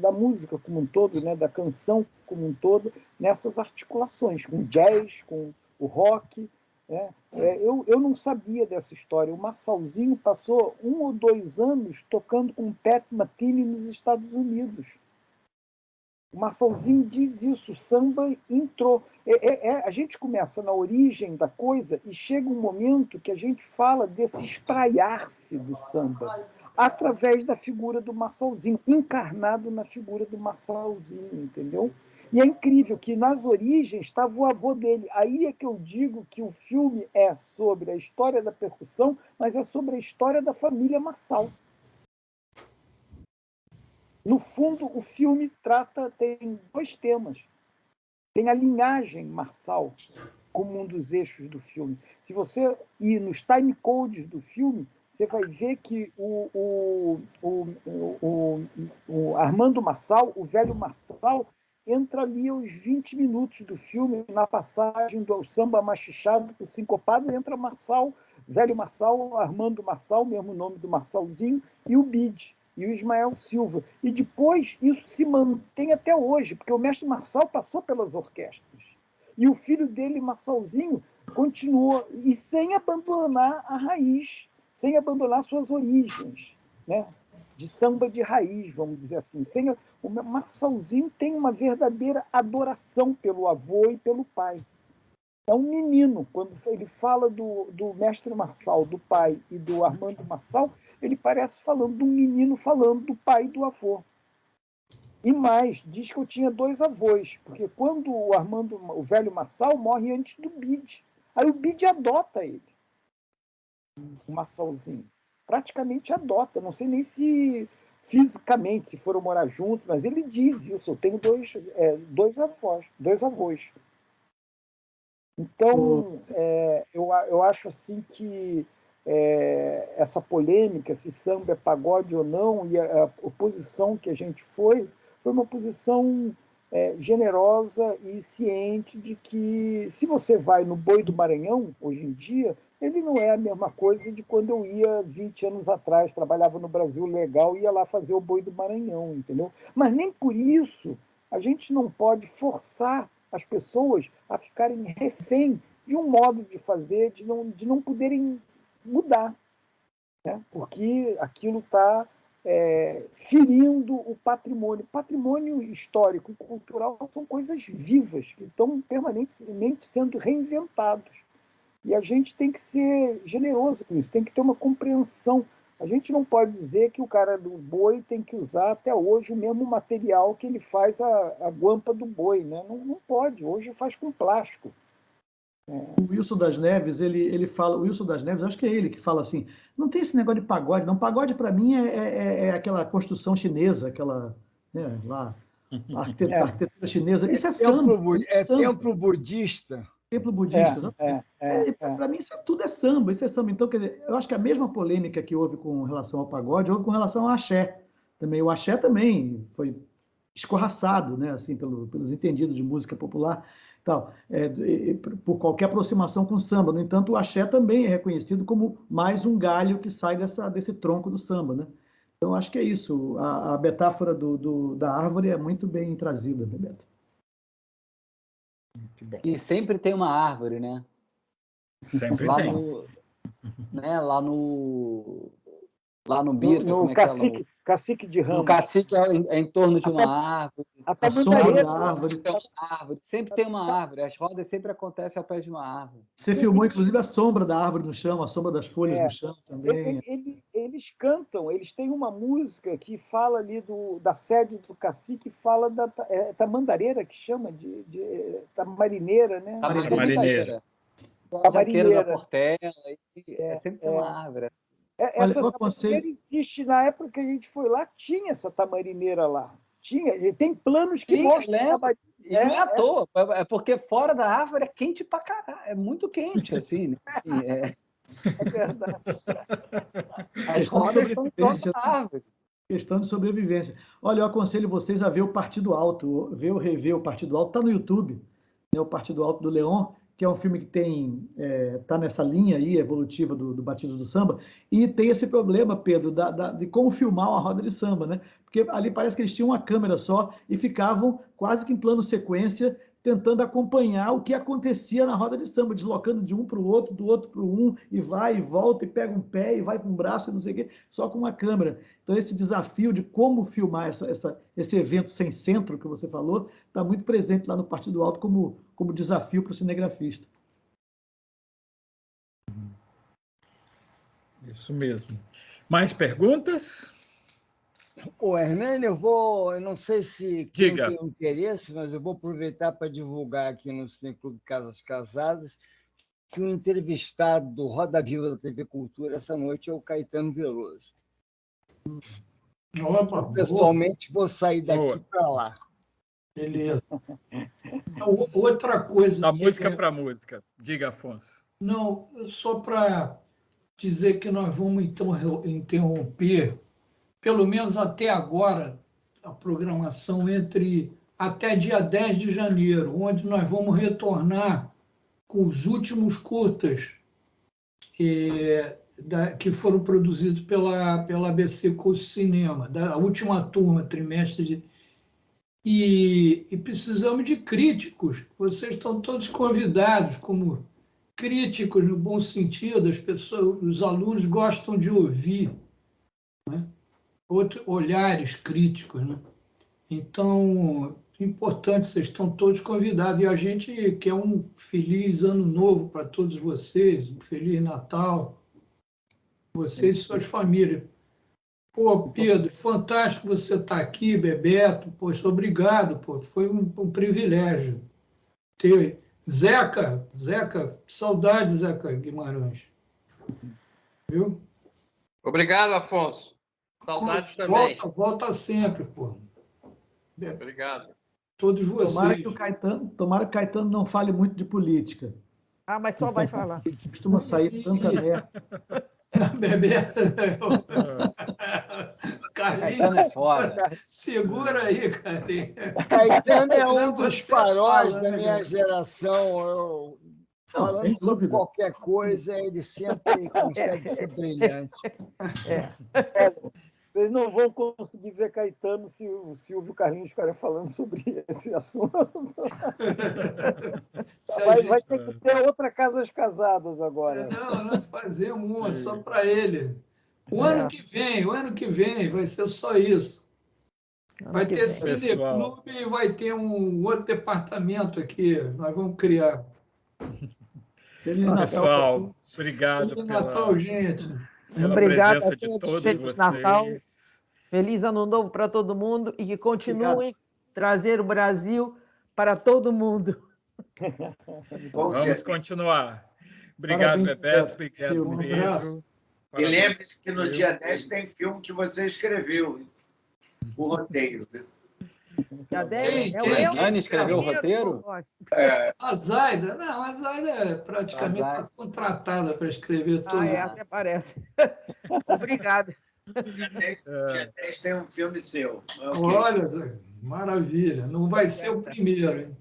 Speaker 1: da música como um todo, né, da canção como um todo, nessas articulações, com o jazz, com o rock. Né? Eu não sabia dessa história. O Marçalzinho passou 1 ou 2 anos tocando com Pat Metheny nos Estados Unidos. O Marçalzinho diz isso, o samba entrou. A gente começa na origem da coisa e chega um momento que a gente fala desse espraiar-se do samba, através da figura do Marçalzinho, encarnado na figura do Marçalzinho, entendeu? E é incrível que nas origens estava o avô dele. Aí é que eu digo que o filme é sobre a história da percussão, mas é sobre a história da família Marçal. No fundo, o filme tem 2 temas. Tem a linhagem Marçal como um dos eixos do filme. Se você ir nos time codes do filme, você vai ver que o Armando Marçal, o velho Marçal, entra ali aos 20 minutos do filme, na passagem do samba machichado para o sincopado, entra Marçal, velho Marçal, Armando Marçal, mesmo nome do Marçalzinho, e o Bide. E o Ismael Silva. E depois isso se mantém até hoje, porque o mestre Marçal passou pelas orquestras. E o filho dele, Marçalzinho, continuou, e sem abandonar a raiz, sem abandonar suas origens, né? De samba de raiz, vamos dizer assim. O Marçalzinho tem uma verdadeira adoração pelo avô e pelo pai. É um menino, quando ele fala do mestre Marçal, do pai e do Armando Marçal, ele parece falando de um menino falando do pai e do avô. E mais, diz que eu tinha 2 avós, porque quando o velho Marçal morre antes do Bide. Aí o Bide adota ele, o Marçalzinho. Praticamente adota, não sei nem se fisicamente, se foram morar juntos, mas ele diz isso, eu tenho 2 avós. Então, eu acho assim que essa polêmica, se samba é pagode ou não, e a oposição que a gente foi uma posição generosa e ciente de que, se você vai no Boi do Maranhão, hoje em dia, ele não é a mesma coisa de quando eu ia 20 anos atrás, trabalhava no Brasil Legal e ia lá fazer o Boi do Maranhão, entendeu? Mas nem por isso a gente não pode forçar as pessoas a ficarem refém de um modo de fazer, de não poderem mudar, né? Porque aquilo está ferindo o patrimônio. Patrimônio histórico e cultural são coisas vivas, que estão permanentemente sendo reinventados. E a gente tem que ser generoso com isso, tem que ter uma compreensão. A gente não pode dizer que o cara do boi tem que usar até hoje o mesmo material que ele faz a guampa do boi, né? Não pode, hoje faz com plástico.
Speaker 6: O Wilson das Neves, ele fala, o Wilson das Neves, acho que é ele que fala assim, não tem esse negócio de pagode, não. Pagode, para mim, é aquela construção chinesa, aquela, né, lá, a arquitetura chinesa. Isso é samba.
Speaker 3: Templo budista.
Speaker 6: Templo budista. Para mim, isso tudo é samba, isso é samba. Então, quer dizer, eu acho que a mesma polêmica que houve com relação ao pagode, houve com relação ao axé. Também. O axé também foi escorraçado, né, assim, pelos entendidos de música popular. tal, por qualquer aproximação com o samba. No entanto, o axé também é reconhecido como mais um galho que sai desse tronco do samba, né? Então, acho que é isso. A metáfora da árvore é muito bem trazida, Bebeto.
Speaker 4: Muito bom.
Speaker 5: E sempre tem uma árvore, né?
Speaker 4: Sempre
Speaker 5: lá
Speaker 4: tem.
Speaker 5: Né? Lá no Birca,
Speaker 1: No
Speaker 5: como é que é?
Speaker 1: Cacique de Ramos.
Speaker 5: No Cacique é em torno de uma árvore.
Speaker 1: A sombra da
Speaker 6: árvore.
Speaker 5: Sempre tem uma árvore. As rodas sempre acontecem ao pé de uma árvore.
Speaker 6: Você filmou, inclusive, a sombra da árvore no chão, a sombra das folhas no chão também.
Speaker 1: Eles cantam, eles têm uma música que fala ali da sede do cacique, fala da tamandareira, que chama de tamarineira, né?
Speaker 5: Tamarineira.
Speaker 1: A
Speaker 5: jaqueira da Portela. Sempre tem uma árvore.
Speaker 1: Essa tamarineira existe. Na época que a gente foi lá, tinha essa tamarineira lá. Tinha, tem planos que mostram.
Speaker 5: E não é à toa, é porque fora da árvore é quente pra caralho, é muito quente, assim, né? Assim,
Speaker 1: é verdade.
Speaker 5: As rodas são todas da árvore.
Speaker 6: Questão de sobrevivência. Olha, eu aconselho vocês a ver o Partido Alto, rever o Partido Alto, está no YouTube, né, o Partido Alto do Leon, que é um filme que está nessa linha aí evolutiva do Batido do Samba, e tem esse problema, Pedro, de como filmar uma roda de samba, né? Porque ali parece que eles tinham uma câmera só e ficavam quase que em plano sequência, tentando acompanhar o que acontecia na roda de samba, deslocando de um para o outro, do outro para o um, e vai e volta, e pega um pé, e vai para um braço, e não sei o quê, só com uma câmera. Então, esse desafio de como filmar esse evento sem centro que você falou, está muito presente lá no Partido Alto como desafio para o cinegrafista.
Speaker 4: Isso mesmo. Mais perguntas?
Speaker 3: Ô, Hernani, eu não sei se quem
Speaker 4: Diga.
Speaker 3: tem interesse, mas eu vou aproveitar para divulgar aqui no Cineclube Casas Casadas que o entrevistado do Roda Viva da TV Cultura essa noite é o Caetano Veloso.
Speaker 2: Opa,
Speaker 3: pessoalmente, vou sair daqui para lá.
Speaker 2: Beleza. Outra coisa.
Speaker 4: Da música para música. Diga, Afonso.
Speaker 2: Não, só para dizer que nós vamos então interromper, pelo menos até agora, a programação até dia 10 de janeiro, onde nós vamos retornar com os últimos curtas que foram produzidos pela ABC Curso Cinema, da última turma, trimestre E precisamos de críticos. Vocês estão todos convidados como críticos no bom sentido. Os alunos gostam de ouvir, né? Olhares críticos, né? Então, importante, vocês estão todos convidados. E a gente quer um feliz ano novo para todos vocês, um feliz Natal, vocês e suas famílias. Pô, Pedro, fantástico você estar aqui, Bebeto. Poxa, obrigado, pô. Foi um privilégio ter. Zeca, saudade, Zeca Guimarães. Viu?
Speaker 9: Obrigado, Afonso. Saudades também.
Speaker 2: Volta sempre, pô.
Speaker 9: Obrigado.
Speaker 2: Todos vocês.
Speaker 6: Tomara que o Caetano não fale muito de política.
Speaker 8: Ah, mas só vai falar.
Speaker 6: Ele costuma sair tanta merda.
Speaker 2: Bebeto. Carlinhos,
Speaker 5: é fora.
Speaker 2: Segura aí, Carlinhos.
Speaker 3: Caetano é um dos faróis da minha geração. Falando sobre qualquer coisa, ele sempre consegue ser brilhante.
Speaker 1: Vocês não vão conseguir ver Caetano se o Silvio e o Carlinhos ficarem falando sobre esse assunto. Vai ter que ter outra Casas Casadas agora.
Speaker 2: Não, nós fazemos uma só para ele. O ano que vem vai ser só isso. Vai ter Cineclube e vai ter um outro departamento aqui. Nós vamos criar.
Speaker 4: Pessoal, obrigado
Speaker 2: Feliz Natal, gente.
Speaker 4: pela
Speaker 8: Obrigado
Speaker 4: presença de todos
Speaker 8: Feliz
Speaker 4: vocês.
Speaker 8: Natal. Feliz Ano Novo para todo mundo e que continuem trazer o Brasil para todo mundo.
Speaker 4: Vamos continuar. Obrigado, Bebeto. Obrigado, Pedro.
Speaker 7: E lembre-se que no dia 10 tem filme que você escreveu, o roteiro.
Speaker 8: Dia 10,
Speaker 5: Hernani escreveu o roteiro?
Speaker 2: A Zaida é praticamente contratada para escrever tudo.
Speaker 8: Até parece. Obrigada.
Speaker 7: Dia 10 tem um filme seu.
Speaker 2: Olha, maravilha. Não vai ser o primeiro, hein?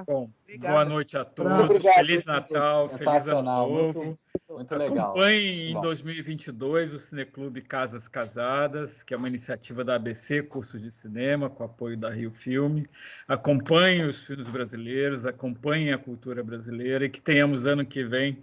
Speaker 4: Bom,
Speaker 8: Obrigada.
Speaker 4: boa noite a todos.
Speaker 1: Obrigado.
Speaker 4: Feliz Natal, feliz Ano
Speaker 5: Sensacional,
Speaker 4: Novo.
Speaker 5: muito legal.
Speaker 4: Acompanhe em
Speaker 5: Bom.
Speaker 4: 2022 o Cineclube Casas Casadas, que é uma iniciativa da ABC Cursos de Cinema, com apoio da Rio Filme. Acompanhe os filmes brasileiros, acompanhe a cultura brasileira e que tenhamos ano que vem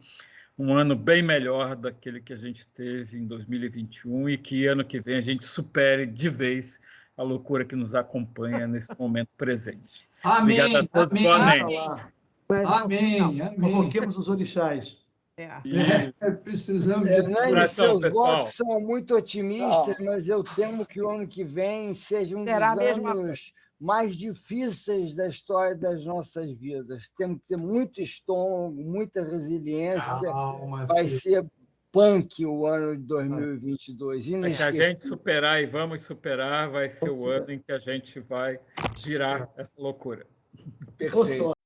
Speaker 4: um ano bem melhor daquele que a gente teve em 2021 e que ano que vem a gente supere de vez a loucura que nos acompanha nesse momento presente.
Speaker 2: Amém.
Speaker 4: Obrigado a todos.
Speaker 2: Amém.
Speaker 4: Boa
Speaker 6: Vamos
Speaker 4: noite.
Speaker 6: falar.
Speaker 2: Amém. Amém.
Speaker 6: Convoquemos os orixás.
Speaker 2: Precisamos de
Speaker 3: Fernandes,
Speaker 4: Abração,
Speaker 3: seus
Speaker 4: pessoal.
Speaker 3: votos são muito otimistas, mas eu temo que o ano que vem seja um dos
Speaker 8: Será a mesma
Speaker 3: anos mais difíceis da história das nossas vidas. Temos que ter muito estômago, muita resiliência.
Speaker 2: calma.
Speaker 3: Vai ser punk o ano de 2022.
Speaker 4: Mas se a gente superar e vamos superar, vai ser
Speaker 6: Vamos
Speaker 4: o ano em que a gente vai girar essa loucura.
Speaker 6: Boa sorte.